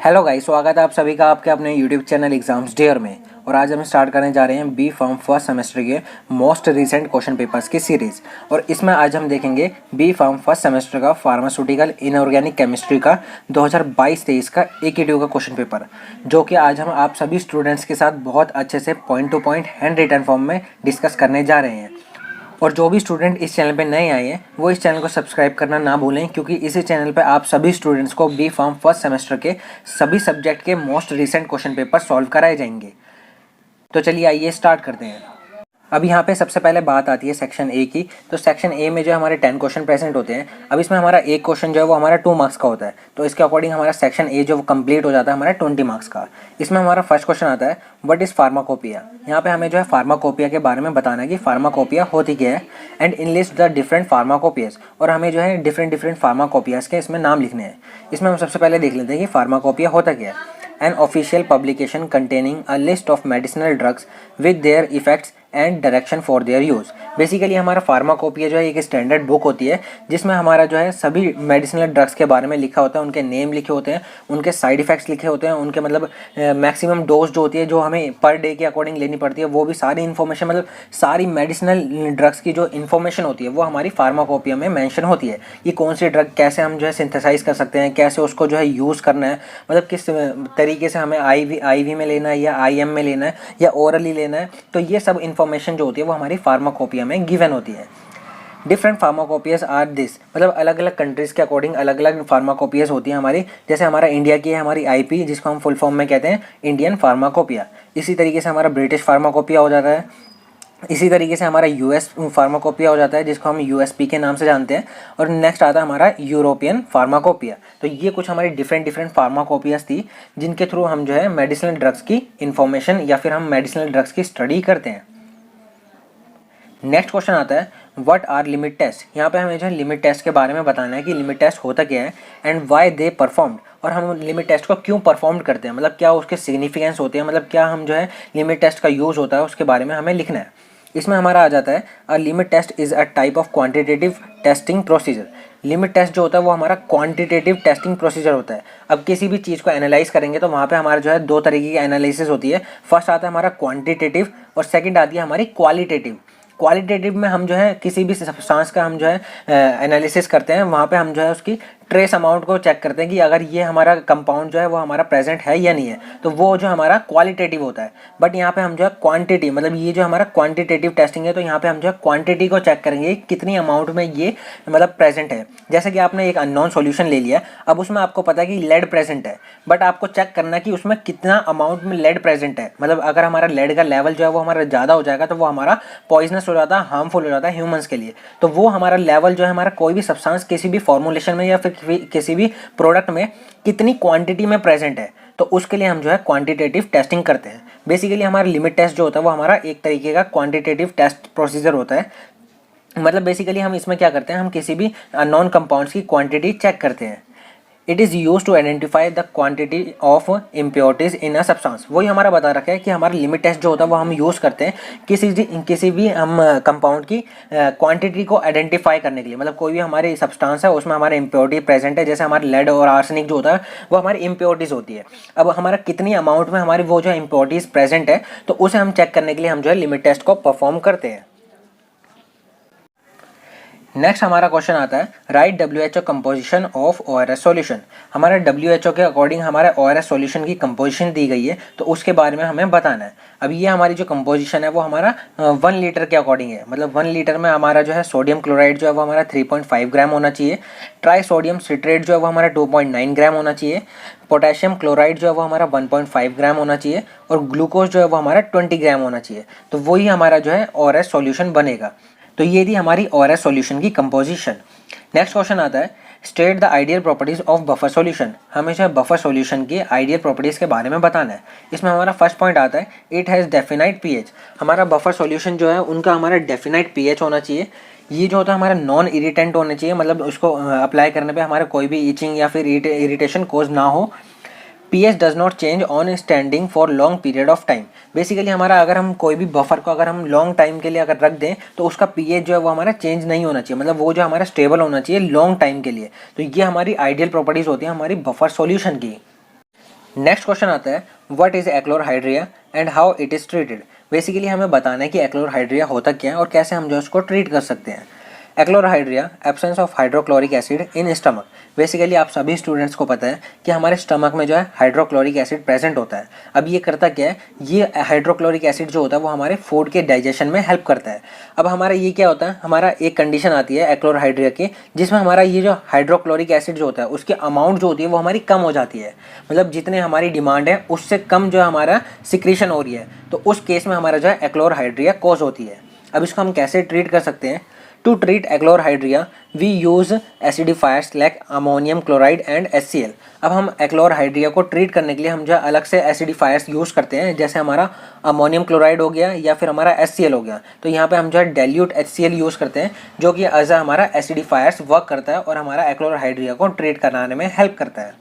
Hello guys, स्वागत है आप सभी का आपके अपने यूट्यूब चैनल एग्जाम्स डेयर में। और आज हम स्टार्ट करने जा रहे हैं बी फार्म फर्स्ट सेमेस्टर के मोस्ट रीसेंट क्वेश्चन पेपर्स की सीरीज़। और इसमें आज हम देखेंगे बी फार्म फर्स्ट सेमेस्टर का फार्मास्यूटिकल इनऑर्गेनिक केमिस्ट्री का 2022-23 का AQ2 का क्वेश्चन पेपर, जो कि आज हम आप सभी स्टूडेंट्स के साथ बहुत अच्छे से point to point handwritten form में डिस्कस करने जा रहे हैं। और जो भी स्टूडेंट इस चैनल पे नए आए हैं वो इस चैनल को सब्सक्राइब करना ना भूलें, क्योंकि इसी चैनल पे आप सभी स्टूडेंट्स को बी फार्म फर्स्ट सेमेस्टर के सभी सब्जेक्ट के most recent question paper solve कराए जाएंगे। तो चलिए आइए स्टार्ट करते हैं। अब यहाँ पे सबसे पहले बात आती है सेक्शन ए की। तो सेक्शन ए में जो हमारे 10 क्वेश्चन प्रेजेंट होते हैं। अब इसमें हमारा एक क्वेश्चन जो है वो हमारा 2 मार्क्स का होता है, तो इसके अकॉर्डिंग हमारा सेक्शन ए जो कंप्लीट हो जाता है हमारा 20 मार्क्स का। इसमें हमारा फर्स्ट क्वेश्चन आता है, व्हाट इज़ फार्माकोपिया। यहाँ पे हमें जो है फार्माकोपिया के बारे में बताना है कि फार्माकोपिया होती क्या है, and enlist the different pharmacopoeias. और हमें जो है डिफरेंट फार्माकोपियाज के इसमें नाम लिखने हैं। इसमें हम सबसे पहले देख लेते हैं कि फार्माकोपिया होता क्या है। An official publication containing a list of medicinal drugs with their effects and direction for their use. Basically हमारा फार्माकोपिया जो है एक स्टैंडर्ड बुक होती है जिसमें हमारा जो है सभी मेडिसिनल ड्रग्स के बारे में लिखा होता है, उनके नेम लिखे होते हैं, उनके साइड इफ़ेक्ट्स लिखे होते हैं, उनके मतलब मैक्सिमम डोज जो होती है जो हमें पर डे के अकॉर्डिंग लेनी पड़ती है, वो भी सारी इन्फॉर्मेशन मतलब सारी मेडिसिनल ड्रग्स की जो इन्फॉर्मेशन होती है वो हमारी फार्माकोपिया में मैंशन होती है। ये कौन सी ड्रग कैसे हम जो है सिंथेसाइज कर सकते हैं, कैसे उसको जो है यूज़ करना है, मतलब किस तरीके से हमें आईवी में लेना है या आईएम में लेना है या ओरली लेना है। तो ये सब इन्फॉर्मेशन जो होती है वो हमारी फार्माकोपिया में गिवन होती है। डिफरेंट फार्माकोपियाज आर दिस, मतलब अलग अलग कंट्रीज़ के अकॉर्डिंग अलग अलग फार्माकोपियाज होती हैं हमारी। जैसे हमारा इंडिया की है हमारी आईपी, जिसको हम फुल फॉर्म में कहते हैं इंडियन फार्माकोपिया। इसी तरीके से हमारा ब्रिटिश फार्माकोपिया हो जाता है। इसी तरीके से हमारा यूएस फार्माकोपिया हो जाता है, जिसको हम यूएसपी के नाम से जानते हैं। और नेक्स्ट आता है हमारा यूरोपियन फार्माकोपिया। तो ये कुछ हमारी डिफरेंट फार्माकोपियाज थी जिनके थ्रू हम जो है मेडिसिनल ड्रग्स की इंफॉर्मेशन या फिर हम मेडिसिनल ड्रग्स की स्टडी करते हैं। नेक्स्ट क्वेश्चन आता है, व्हाट आर लिमिट टेस्ट। यहाँ पे हमें जो है लिमिट टेस्ट के बारे में बताना है कि लिमिट टेस्ट होता क्या है एंड व्हाई दे परफॉर्म्ड, और हम लिमिट टेस्ट को क्यों परफॉर्म करते हैं, मतलब क्या उसके सिग्निफिकेंस होते हैं, मतलब क्या हम जो है लिमिट टेस्ट का यूज़ होता है उसके बारे में हमें लिखना है। इसमें हमारा आ जाता है, a limit test is a type of quantitative testing procedure. Limit test जो होता है वो हमारा क्वांटिटेटिव टेस्टिंग प्रोसीजर होता है। अब किसी भी चीज़ को एनालाइज करेंगे तो वहाँ पे हमारा जो है 2 तरीके की एनालिसिस होती है। फर्स्ट आता है हमारा क्वांटिटेटिव और सेकंड आती है हमारी क्वालिटेटिव। क्वालिटेटिव में हम जो है किसी भी सब्सटेंस का हम जो है एनालिसिस करते हैं, वहाँ पे हम जो है उसकी ट्रेस अमाउंट को चेक करते हैं कि अगर ये हमारा कंपाउंड जो है वो हमारा प्रेजेंट है या नहीं है, तो वो जो हमारा क्वालिटेटिव होता है। बट यहाँ पे हम जो है क्वांटिटी, मतलब ये जो हमारा क्वांटिटेटिव टेस्टिंग है, तो यहाँ पे हम जो है क्वांटिटी को चेक करेंगे कितनी अमाउंट में ये मतलब प्रेजेंट है। जैसे कि आपने एक अननोन सॉल्यूशन ले लिया, अब उसमें आपको पता है कि लेड प्रेजेंट है, बट आपको चेक करना है कि उसमें कितना अमाउंट में लेड प्रेजेंट है। मतलब अगर हमारा लेड का लेवल जो है वो हमारा ज़्यादा हो जाएगा तो वो हमारा पॉइजनस हो जाता है, हार्मफुल हो जाता है ह्यूमंस के लिए। तो वो हमारा लेवल जो है हमारा कोई भी सब्सटेंस किसी भी फॉर्मुलेशन में या फिर किसी भी प्रोडक्ट में कितनी क्वांटिटी में प्रेजेंट है, तो उसके लिए हम जो है क्वांटिटेटिव टेस्टिंग करते हैं। बेसिकली हमारा लिमिट टेस्ट जो होता है वो हमारा एक तरीके का क्वांटिटेटिव टेस्ट प्रोसीजर होता है। मतलब बेसिकली हम इसमें क्या करते हैं, हम किसी भी नॉन कंपाउंड्स की क्वांटिटी चेक करते हैं। It is use to identify the quantity of impurities in a substance. वही हमारा बता रखा है कि हमारा लिमिट टेस्ट जो होता है वो हम यूज़ करते हैं किसी भी हम कंपाउंड की क्वांटिटी को आइडेंटिफाई करने के लिए। मतलब कोई भी हमारी सब्सटेंस है उसमें हमारे इम्प्योरिटी प्रेजेंट है, जैसे हमारे लेड और आर्सेनिक जो होता है वो हमारी इम्प्योरिटीज़ होती है। अब हमारा कितनी अमाउंट में हमारी वो जो इम्प्योरिटीज़ प्रेजेंट है, तो उसे हम चेक करने के लिए हम जो है लिमिट टेस्ट को परफॉर्म करते हैं। नेक्स्ट हमारा क्वेश्चन आता है, right WHO composition of ORS solution. हमारा WHO के अकॉर्डिंग हमारे ORS सॉल्यूशन की कंपोजिशन दी गई है, तो उसके बारे में हमें बताना है। अब ये हमारी जो कंपोजिशन है वो हमारा 1 लीटर के अकॉर्डिंग है। मतलब 1 लीटर में हमारा जो है सोडियम क्लोराइड जो है वो हमारा 3.5 ग्राम होना चाहिए। ट्राई सोडियम सिट्रेट जो है वो हमारा 2.9 ग्राम होना चाहिए। पोटेशियम क्लोराइड जो है वो हमारा 1.5 ग्राम होना चाहिए। और ग्लूकोज जो है वो हमारा 20 ग्राम होना चाहिए। तो वही हमारा जो है ORS सॉल्यूशन बनेगा। तो ये थी हमारी ORS सॉल्यूशन की कंपोजिशन। नेक्स्ट क्वेश्चन आता है, state the ideal properties of buffer solution. हमें जो है बफर सॉल्यूशन की आइडियल प्रॉपर्टीज के बारे में बताना है। इसमें हमारा फर्स्ट पॉइंट आता है, इट हैज़ डेफिनाइट पीएच। हमारा बफर सॉल्यूशन जो है उनका हमारा डेफिनाइट पीएच होना चाहिए। ये जो होता है हमारा नॉन इरिटेंट होना चाहिए, मतलब उसको अप्लाई करने पे हमारा कोई भी इचिंग या फिर इरिटेशन कोज ना हो। pH does not change on standing for long period of time. Basically हमारा अगर हम कोई भी बफर को अगर हम लॉन्ग टाइम के लिए अगर रख दें तो उसका pH जो है वो हमारा चेंज नहीं होना चाहिए, मतलब वो जो हमारा स्टेबल होना चाहिए लॉन्ग टाइम के लिए। तो ये हमारी आइडियल प्रॉपर्टीज़ होती है हमारी बफर सॉल्यूशन की। नेक्स्ट क्वेश्चन आता है what is achlorhydria and how it is treated. Basically हमें बताना है कि एक्लोरहाइड्रिया होता क्या है और कैसे हम जो उसको ट्रीट कर सकते हैं। Achlorhydria absence of hydrochloric acid in stomach. Basically आप सभी स्टूडेंट्स को पता है कि हमारे स्टमक में जो है हाइड्रोक्लोरिक एसिड प्रेजेंट होता है। अब ये करता क्या है, ये हाइड्रोक्लोरिक एसिड जो होता है वो हमारे फूड के डाइजेशन में हेल्प करता है। अब हमारा ये क्या होता है, हमारा एक कंडीशन आती है एक्लोरहाइड्रिया की, जिसमें हमारा ये जो हाइड्रोक्लोरिक एसिड जो होता है उसकी अमाउंट जो होती है वो हमारी कम हो जाती है। मतलब जितने हमारी डिमांड है उससे कम जो है हमारा सिक्रीशन हो रही है, तो उस केस में हमारा जो है एक्लोरहाइड्रिया कॉज होती है। अब इसको हम कैसे ट्रीट कर सकते हैं। To treat achlorhydria we use acidifiers like ammonium chloride and HCl। अब हम एक्लोरहाइड्रिया को ट्रीट करने के लिए हम जो है अलग से एसिडिफायर्स यूज़ करते हैं, जैसे हमारा अमोनियम क्लोराइड हो गया या फिर हमारा HCl हो गया। तो यहाँ पे हम जो है डाइल्यूट HCl यूज़ करते हैं, जो कि एज हमारा एसिडिफायर्स वर्क करता है और हमारा एक्लोरहाइड्रिया को ट्रीट कराने में हेल्प करता है।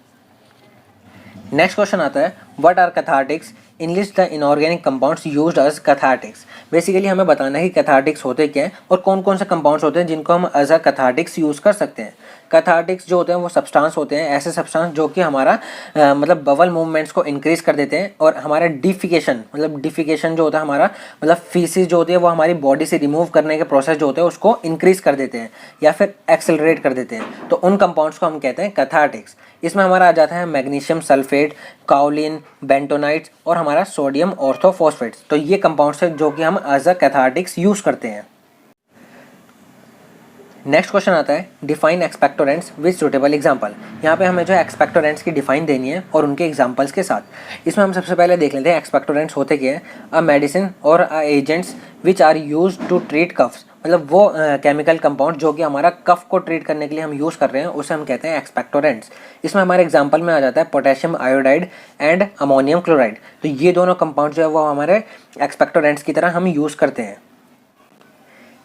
नेक्स्ट क्वेश्चन आता है what are cathartics, enlist the inorganic compounds used as cathartics. Basically हमें बताना है कि कैथार्टिक्स होते क्या हैं और कौन कौन से कंपाउंड्स होते हैं जिनको हम एज अ कैथार्टिक्स यूज़ कर सकते हैं। कैथार्टिक्स जो होते हैं वो सब्सटेंस होते हैं, ऐसे सब्सटेंस जो कि हमारा मतलब बवल मूवमेंट्स को इंक्रीज कर देते हैं और हमारा डिफिकेशन मतलब डिफिकेशन जो होता है हमारा मतलब फीसिस जो होती है वो हमारी बॉडी से रिमूव करने के प्रोसेस जो होते हैं उसको इंक्रीज कर देते हैं या फिर एक्सेलरेट कर देते हैं। तो उन कंपाउंड्स को हम कहते हैं कैथार्टिक्स। इसमें हमारा आ जाता है मैग्नीशियम सल्फेट, काओलिन, बेंटोनाइट्स और हमारा सोडियम ऑर्थोफॉस्फेट्स। तो ये कंपाउंड्स है जो कि हम एज अ कैथार्टिक्स यूज़ करते हैं। नेक्स्ट क्वेश्चन आता है define expectorants with suitable example. यहाँ पे हमें जो है एक्सपेक्टोरेंट्स की डिफाइन देनी है और उनके एग्जांपल्स के साथ। इसमें हम सबसे पहले देख लेते हैं एक्सपेक्टोरेंट्स होते क्या है। अ मेडिसिन और agents which are used to treat coughs. मतलब वो केमिकल कंपाउंड जो कि हमारा कफ को ट्रीट करने के लिए हम यूज़ कर रहे हैं उसे हम कहते हैं एक्सपेक्टोरेंट्स। इसमें हमारे एग्जांपल में आ जाता है potassium iodide and ammonium chloride. तो ये दोनों कंपाउंड जो है वो हमारे एक्सपेक्टोरेंट्स की तरह हम यूज़ करते हैं।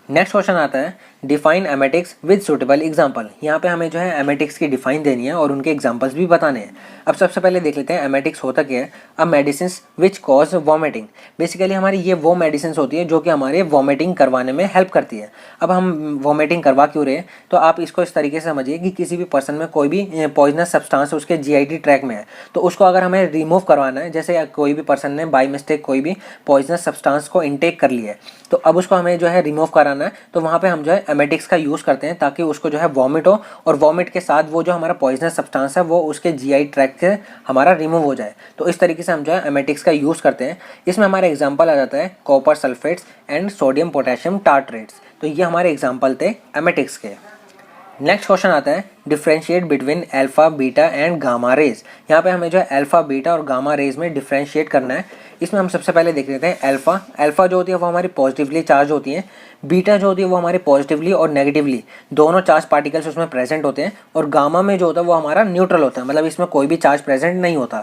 नेक्स्ट क्वेश्चन आता है define emetics with suitable example. यहाँ पे हमें जो है एमेटिक्स की डिफाइन देनी है और उनके एग्जांपल्स भी बताने हैं। अब सबसे पहले देख लेते हैं एमेटिक्स होता क्या है। अब medicine which cause vomiting. Basically हमारी ये वो मेडिसिन होती है जो कि हमारे वॉमिटिंग करवाने में हेल्प करती है। अब हम वॉमिटिंग करवा क्यों रहे हैं, तो आप इसको इस तरीके से समझिए कि किसी भी पर्सन में कोई भी पॉइजनस सब्सटेंस उसके GIT ट्रैक में है, तो उसको अगर हमें रिमूव करवाना है, जैसे कोई भी पर्सन ने बाई मिस्टेक कोई भी पॉइजनस सब्सटेंस को इनटेक कर लिया है, तो अब उसको हमें जो है रिमूव कराना है, तो वहाँ पे हम जो है एमेटिक्स का यूज़ करते हैं ताकि उसको जो है वॉमिट हो और वॉमिट के साथ वो जो हमारा पॉइजनस सब्सटेंस है वो उसके GI ट्रैक से हमारा रिमूव हो जाए। तो इस तरीके से हम जो है एमेटिक्स का यूज़ करते हैं। इसमें हमारा एग्जाम्पल आ जाता है copper sulphates and sodium potassium tartrates. तो ये हमारे एग्जाम्पल थे एमेटिक्स के। नेक्स्ट क्वेश्चन आता है differentiate between alpha beta and gamma rays. यहाँ पे हमें जो है अल्फा बीटा और गामा रेज में डिफ्रेंशिएट करना है। इसमें हम सबसे पहले देख लेते हैं अल्फा जो होती है वो हमारी पॉजिटिवली चार्ज होती है, बीटा जो होती है वो हमारी पॉजिटिवली और नेगेटिवली दोनों चार्ज पार्टिकल्स उसमें प्रेजेंट होते हैं, और गामा में जो होता है वो हमारा न्यूट्रल होता है, मतलब इसमें कोई भी चार्ज प्रेजेंट नहीं होता।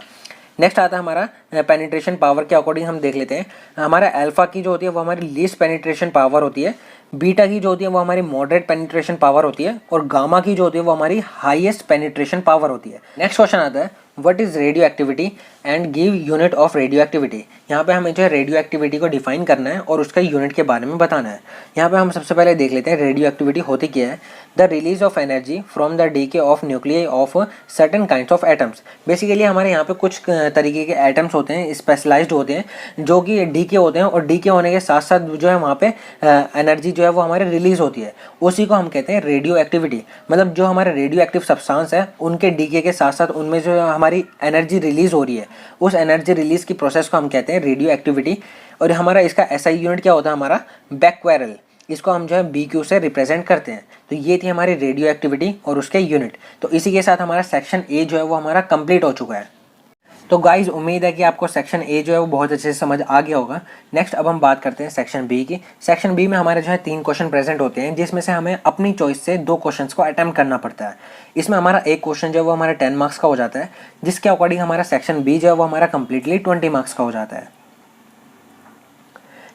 नेक्स्ट आता है हमारा पेनिट्रेशन पावर के अकॉर्डिंग हम देख लेते हैं। हमारा अल्फा की जो होती है वो हमारी लीस्ट पेनिट्रेशन पावर होती है, बीटा की जो होती है वो हमारी मॉडरेट पेनिट्रेशन पावर होती है, और गामा की जो होती है वो हमारी हाईएस्ट पेनिट्रेशन पावर होती है। नेक्स्ट क्वेश्चन आता है what is radio activity and give unit of radio activity. यहाँ पे हमें जो है रेडियो एक्टिविटी को डिफाइन करना है और उसका यूनिट के बारे में बताना है। यहाँ पे हम सबसे पहले देख लेते हैं रेडियो एक्टिविटी होती क्या है। The release of energy from the DK of nuclei of certain kinds of atoms. Basically हमारे यहाँ पे कुछ तरीके के एटम्स होते हैं, स्पेशलाइज्ड होते हैं, जो कि डीके होते हैं, और डीके होने के साथ साथ जो है वहाँ पे एनर्जी जो है वो हमारे रिलीज होती है, उसी को हम कहते हैं रेडियो एक्टिविटी। मतलब जो हमारे रेडियो एक्टिव सब्सटेंस है उनके डीके के साथ साथ उनमें जो हमारी एनर्जी रिलीज हो रही है, उस एनर्जी रिलीज की प्रोसेस को हम कहते हैं रेडियो एक्टिविटी। और हमारा इसका SI यूनिट क्या होता है, हमारा बैक्वेरल। इसको हम जो है BQ से रिप्रेजेंट करते हैं। तो ये थी हमारी रेडियो एक्टिविटी और उसके यूनिट। तो इसी के साथ हमारा सेक्शन A जो है वो हमारा कंप्लीट हो चुका है। तो गाइज उम्मीद है कि आपको सेक्शन A जो है वो बहुत अच्छे से समझ आ गया होगा। नेक्स्ट अब हम बात करते हैं सेक्शन B की। सेक्शन B में हमारे जो है 3 क्वेश्चन प्रेजेंट होते हैं, जिसमें से हमें अपनी चॉइस से 2 क्वेश्चंस को अटेम्प्ट करना पड़ता है। इसमें हमारा एक क्वेश्चन जो है वो हमारा 10 मार्क्स का हो जाता है, जिसके अकॉर्डिंग हमारा सेक्शन B जो है वो हमारा कंप्लीटली 20 मार्क्स का हो जाता है।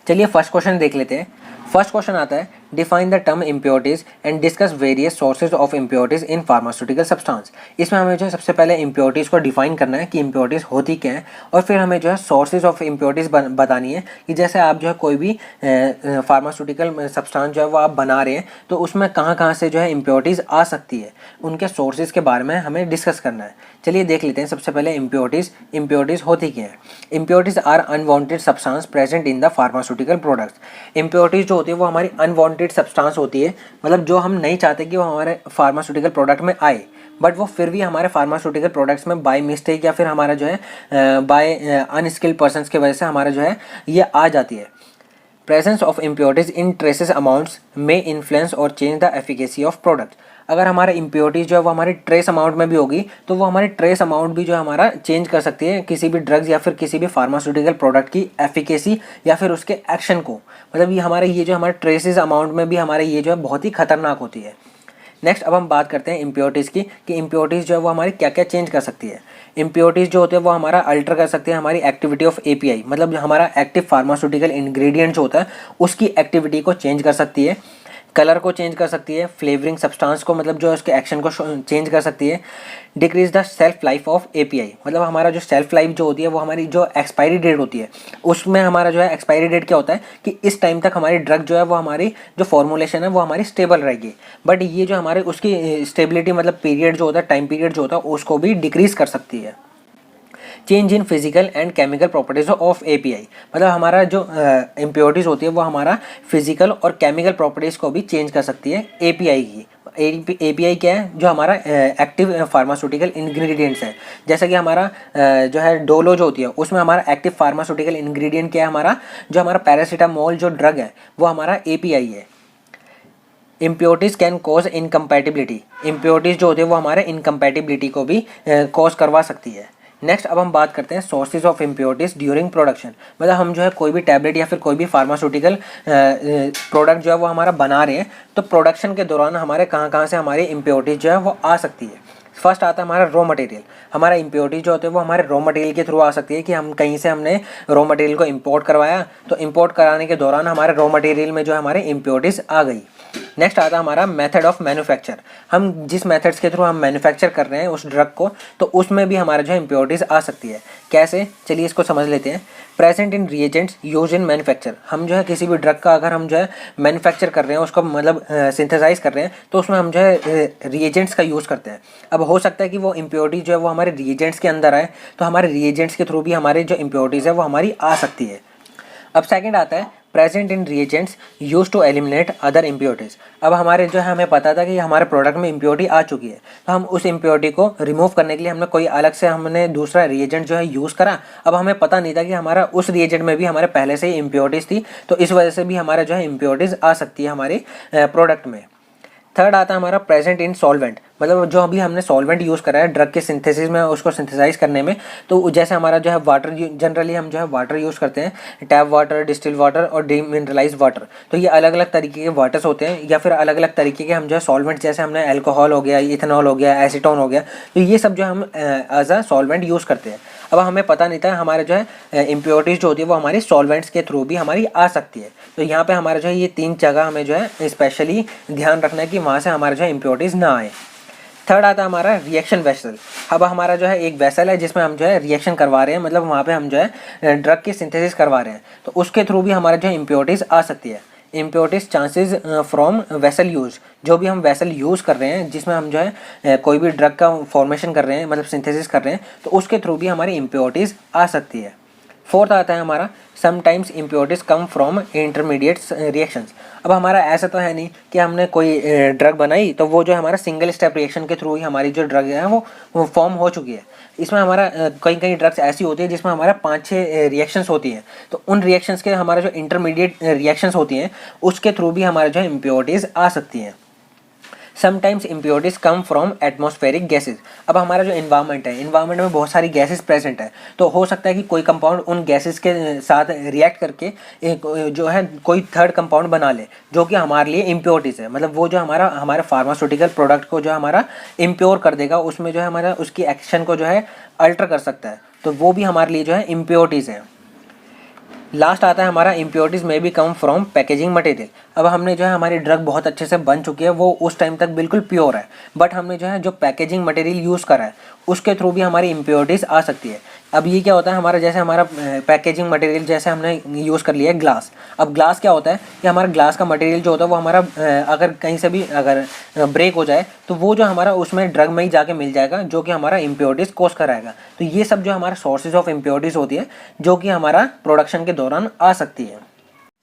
चलिए फर्स्ट क्वेश्चन देख लेते हैं। फर्स्ट क्वेश्चन आता है define the term impurities and discuss various sources of impurities in pharmaceutical substance. इसमें हमें जो है सबसे पहले इम्प्योरिटीज़ को डिफाइन करना है कि इम्प्योरिटीज़ होती क्या है, और फिर हमें जो है सोर्सेज ऑफ इम्प्योरिटीज़ बतानी है कि जैसे आप जो है कोई भी फार्मास्यूटिकल सब्सटेंस जो है वो आप बना रहे हैं तो उसमें कहाँ कहाँ से जो है इम्प्योरिटीज़ आ सकती है, उनके सोर्सेज के बारे में हमें डिस्कस करना है। चलिए देख लेते हैं सबसे पहले इम्प्योरिटीज़ होती क्या है। Impurities are unwanted substance present in the pharmaceutical products. Impurities जो होती है वो हमारी अनवांटेड सब्सटेंस होती है, मतलब जो हम नहीं चाहते कि वो हमारे फार्मास्यूटिकल प्रोडक्ट में आए, बट वो फिर भी हमारे फार्मास्यूटिकल प्रोडक्ट्स में बाय मिस्टेक या फिर हमारा जो है बाय अनस्किल्ड पर्सनस की वजह से हमारा जो है ये आ जाती है। Presence of impurities in traces amounts में इन्फ्लुएंस और change the efficacy of product. अगर हमारे इम्प्योरिटीज़ जो है वो हमारी ट्रेस अमाउंट में भी होगी तो वो हमारी ट्रेस अमाउंट भी जो है हमारा चेंज कर सकती है किसी भी ड्रग्स या फिर किसी भी फार्मास्यूटिकल प्रोडक्ट की एफिकेसी या फिर उसके एक्शन को। मतलब ये हमारे ट्रेसेस अमाउंट में भी हमारे ये जो है बहुत ही खतरनाक होती है। नेक्स्ट अब हम बात करते हैं इम्प्योरिटीज़ की कि इम्प्योरिटीज़ जो है वो हमारी क्या क्या चेंज कर सकती है। इम्प्योरिटीज़ जो होते हैं वो हमारा अल्टर कर सकते हैं हमारी एक्टिविटी ऑफ एपीआई, मतलब हमारा एक्टिव फार्मास्यूटिकल इंग्रेडिएंट जो होता है उसकी एक्टिविटी को चेंज कर सकती है, कलर को चेंज कर सकती है, फ्लेवरिंग सब्सटेंस को मतलब जो है उसके एक्शन को चेंज कर सकती है। Decrease the self life of API, मतलब हमारा जो सेल्फ लाइफ जो होती है वो हमारी जो एक्सपायरी डेट होती है उसमें हमारा जो है एक्सपायरी डेट क्या होता है कि इस टाइम तक हमारी ड्रग जो है वो हमारी जो फॉर्मुलेशन है वो हमारी स्टेबल रहेगी, बट ये जो हमारे उसकी स्टेबिलिटी मतलब पीरियड जो होता है, टाइम पीरियड जो होता है उसको भी डिक्रीज कर सकती है। Change in physical and chemical properties of API, मतलब हमारा जो इम्प्योरिटीज़ होती है वो हमारा फिजिकल और केमिकल प्रॉपर्टीज़ को भी चेंज कर सकती है एपीआई की। एपीआई क्या है, जो हमारा एक्टिव फार्मास्यूटिकल इंग्रेडिएंट्स है। जैसा कि हमारा जो है डोलो जो होती है उसमें हमारा एक्टिव फार्मास्यूटिकल इंग्रेडिएंट क्या है, हमारा जो हमारा पैरासीटामोल जो ड्रग है वो हमारा एपीआई है। Impurities can cause incompatibility, impurities जो होती है वो हमारे इनकम्पैटिबिलिटी को भी कॉज करवा सकती है। नेक्स्ट अब हम बात करते हैं sources of impurities during production, मतलब हम जो है कोई भी टैबलेट या फिर कोई भी फार्मास्यूटिकल प्रोडक्ट जो है वो हमारा बना रहे हैं तो प्रोडक्शन के दौरान हमारे कहाँ कहाँ से हमारी इम्प्योरिटीज़ जो है वो आ सकती है। फर्स्ट आता है हमारा रॉ मटेरियल, हमारा इम्प्योरिटी जो होते हैं वो हमारे रॉ मटेरियल के थ्रू आ सकती है कि हम कहीं से हमने रॉ मटेरियल को इंपोर्ट करवाया तो इंपोर्ट कराने के दौरान हमारे रॉ मटेरियल में जो है हमारे इम्प्योरिटीज़ आ गई। नेक्स्ट आता है हमारा मेथड ऑफ मैन्युफैक्चर, हम जिस मेथड्स के थ्रू हम मैन्युफैक्चर कर रहे हैं उस ड्रग को तो उसमें भी हमारा जो है इम्प्योरिटीज़ आ सकती है। कैसे, चलिए इसको समझ लेते हैं। Present in reagents use in manufacture, हम जो है किसी भी ड्रग का अगर हम जो है मैन्युफैक्चर कर रहे हैं उसको मतलब सिंथेसाइज कर रहे हैं तो उसमें हम जो है रिएजेंट्स का यूज़ करते हैं। अब हो सकता है कि वो इम्प्योरिटी जो है वो हमारे रिएजेंट्स के अंदर आए तो हमारे रिएजेंट्स के थ्रू भी हमारे जो इम्प्योरिटीज़ है वो हमारी आ सकती है। अब सेकंड आता है present in reagents use to eliminate other impurities, अब हमारे जो है हमें पता था कि हमारे प्रोडक्ट में इम्प्योरिटी आ चुकी है तो हम उस इम्प्योरिटी को रिमूव करने के लिए हमने कोई अलग से हमने दूसरा रिएजेंट जो है यूज़ करा। अब हमें पता नहीं था कि हमारा उस रिएजेंट में भी हमारे पहले से ही इम्प्योरिटीज़ थी तो इस वजह से भी हमारे जो है इम्प्योरिटीज़ आ सकती है हमारे प्रोडक्ट में। थर्ड आता है हमारा प्रेजेंट इन सॉल्वेंट, मतलब जो अभी हमने सॉल्वेंट यूज़ करा है ड्रग के सिंथेसिस में उसको सिंथेसाइज करने में, तो जैसे हमारा जो है वाटर, जनरली हम जो है वाटर यूज़ करते हैं, टैप वाटर, डिस्टिल वाटर और डीमिनरलाइज वाटर, तो ये अलग अलग तरीके के वाटर्स होते हैं या फिर अलग अलग तरीके के हम जो है सॉल्वेंट, जैसे हमने अल्कोहल हो गया, इथेनॉल हो गया, एसीटोन हो गया, तो ये सब जो हम एज अ सॉल्वेंट यूज़ करते हैं। अब हमें पता नहीं था हमारे जो है इम्प्योरिटीज़ जो होती है वो हमारी सॉल्वेंट्स के थ्रू भी हमारी आ सकती है, तो यहाँ पे हमारा जो है ये 3 जगह हमें जो है स्पेशली ध्यान रखना है कि वहाँ से हमारे जो है इम्प्योरिटीज़ ना आए। थर्ड आता है हमारा रिएक्शन वेसल, अब हमारा जो है एक वेसल है जिसमें हम जो है रिएक्शन करवा रहे हैं, मतलब वहाँ पे हम जो है ड्रग की सिंथेसिस करवा रहे हैं तो उसके थ्रू भी हमारा जो है इम्प्योरिटीज़ आ सकती है। Impurities chances from vessel use, जो भी हम वेसल यूज़ कर रहे हैं जिसमें हम जो है कोई भी ड्रग का फॉर्मेशन कर रहे हैं मतलब सिंथेसिस कर रहे हैं तो उसके थ्रू भी हमारी इम्प्योरिटीज़ आ सकती है। फोर्थ आता है हमारा sometimes impurities come from intermediates reactions, अब हमारा ऐसा तो है नहीं कि हमने कोई ड्रग बनाई तो वो जो है हमारा सिंगल स्टेप रिएक्शन के थ्रू ही हमारी जो ड्रग है वो फॉर्म हो चुकी है। इसमें हमारा कई कई ड्रग्स ऐसी होती है जिसमें हमारा 5-6 रिएक्शंस होती हैं, तो उन रिएक्शंस के हमारा जो इंटरमीडिएट रिएक्शंस होती हैं उसके थ्रू भी हमारे जो है इम्प्योरिटीज़ आ सकती हैं। Sometimes impurities come from atmospheric gases, अब हमारा जो इन्वायरमेंट है, इन्वायरमेंट में बहुत सारी गैसेज प्रेजेंट है तो हो सकता है कि कोई कंपाउंड उन गैसेज के साथ रिएक्ट करके एक जो है कोई थर्ड कंपाउंड बना ले जो कि हमारे लिए इम्प्योरिटीज़ है, मतलब वो जो हमारे फार्मास्यूटिकल प्रोडक्ट को जो हमारा इम्प्योर कर देगा, उसमें जो है हमारा उसकी एक्शन को जो है अल्टर कर सकता है, तो वो भी हमारे लिए जो है इम्प्योरिटीज़ है। लास्ट आता है हमारा impurities may become from packaging material. अब हमने जो है हमारी ड्रग बहुत अच्छे से बन चुकी है, वो उस टाइम तक बिल्कुल प्योर है, बट हमने जो है जो पैकेजिंग मटेरियल यूज़ करा है उसके थ्रू भी हमारी इम्प्योरिटीज़ आ सकती है। अब ये क्या होता है हमारा, जैसे हमारा पैकेजिंग मटेरियल जैसे हमने यूज़ कर लिया है ग्लास। अब ग्लास क्या होता है कि हमारा ग्लास का मटेरियल जो होता है वो हमारा अगर कहीं से भी अगर ब्रेक हो जाए तो वो जो हमारा उसमें ड्रग में ही जाके मिल जाएगा, जो कि हमारा इम्प्योरिटीज़ कॉज कराएगा। तो ये सब जो हमारा सोर्सेज ऑफ इम्प्योरिटीज़ होती है जो कि हमारा प्रोडक्शन के दौरान आ सकती है।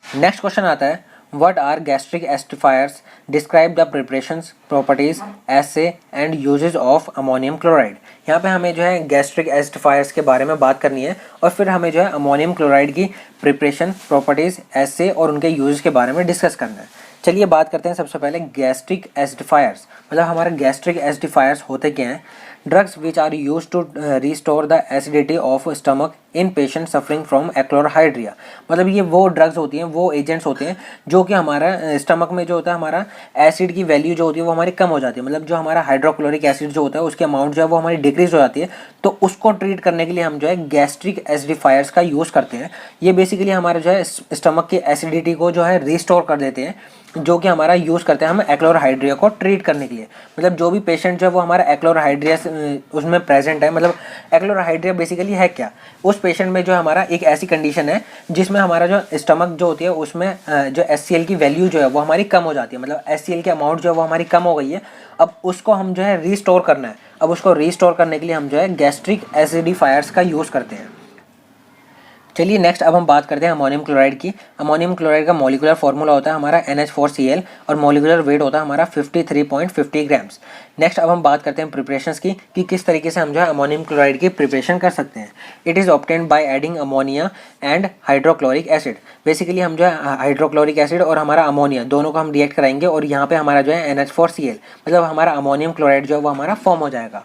नेक्स्ट क्वेश्चन आता है, What are gastric acidifiers? Describe the preparations, properties, assay and uses of ammonium chloride। यहाँ पे हमें जो है गैस्ट्रिक एसिडिफायर्स के बारे में बात करनी है और फिर हमें जो है अमोनियम क्लोराइड की प्रिपरेशन, प्रॉपर्टीज़, एसे और उनके यूज के बारे में डिस्कस करना है। चलिए बात करते हैं सबसे पहले गैस्ट्रिक एसिडिफायर्स। मतलब हमारे गैस्ट्रिक एसिडिफायर्स होते क्या हैं? Drugs which are use to restore the acidity of stomach in patient suffering from achlorhydria. मतलब ये वो ड्रग्स होती हैं, वो एजेंट्स होते हैं जो कि हमारा स्टमक में जो होता है हमारा एसिड की वैल्यू जो होती है वो हमारी कम हो जाती है। मतलब जो हमारा हाइड्रोक्लोरिक एसिड जो होता है उसकी अमाउंट जो है वो हमारी डिक्रीज हो जाती है। तो उसको ट्रीट करने के लिए हम जो है गैस्ट्रिक एसिडिफायर्स का यूज़ करते हैं। ये बेसिकली हमारे जो है स्टमक की एसिडिटी को जो है रिस्टोर कर देते हैं, जो कि हमारा यूज़ करते हैं हम एक्लोरहाइड्रिया को ट्रीट करने के लिए। मतलब जो भी पेशेंट जो है वो हमारा एक्लोरहाइड्रिया उसमें प्रेजेंट है। मतलब एक्लोरहाइड्रिया बेसिकली है क्या? उस पेशेंट में जो हमारा एक ऐसी कंडीशन है जिसमें हमारा जो स्टमक जो होती है उसमें जो HCl की वैल्यू जो है वो हमारी कम हो जाती है। मतलब HCl की अमाउंट जो है वो हमारी कम हो गई है। अब उसको हम जो है रीस्टोर करना है। अब उसको रीस्टोर करने के लिए हम जो है गैस्ट्रिक एसिडिफायर्स का यूज़ करते हैं। चलिए नेक्स्ट अब हम बात करते हैं अमोनियम क्लोराइड की। अमोनियम क्लोराइड का मॉलिक्यूलर फार्मूला होता है हमारा NH4Cl और मॉलिक्यूलर वेट होता है हमारा 53.50 ग्राम्स। नेक्स्ट अब हम बात करते हैं प्रिपरेशंस की कि किस तरीके से हम जो है अमोनियम क्लोराइड की प्रिपरेशन कर सकते हैं। It is obtained by adding ammonia and hydrochloric acid. Basically हम जो है हाइड्रोक्लोरिक एसिड और हमारा अमोनिया दोनों को हम रिएक्ट कराएंगे और यहाँ पे हमारा जो है NH4Cl मतलब हमारा अमोनियम क्लोराइड जो है वो हमारा फॉर्म हो जाएगा।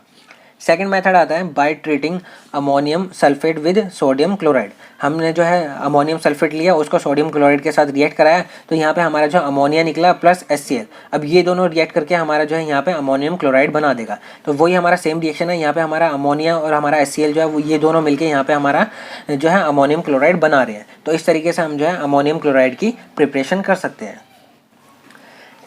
सेकेंड मेथड आता है by treating ammonium sulphate with sodium chloride. हमने जो है अमोनियम सल्फेट लिया, उसको सोडियम क्लोराइड के साथ रिएक्ट कराया, तो यहाँ पे हमारा जो अमोनिया निकला प्लस HCl। अब ये दोनों रिएक्ट करके हमारा जो है यहाँ पे अमोनियम क्लोराइड बना देगा। तो वही हमारा सेम रिएक्शन है, यहाँ पे हमारा अमोनिया और हमारा HCl जो है वो ये दोनों मिलके यहाँ पे हमारा जो है अमोनियम क्लोराइड बना रहे हैं। तो इस तरीके से हम जो है अमोनियम क्लोराइड की प्रिपरेशन कर सकते हैं।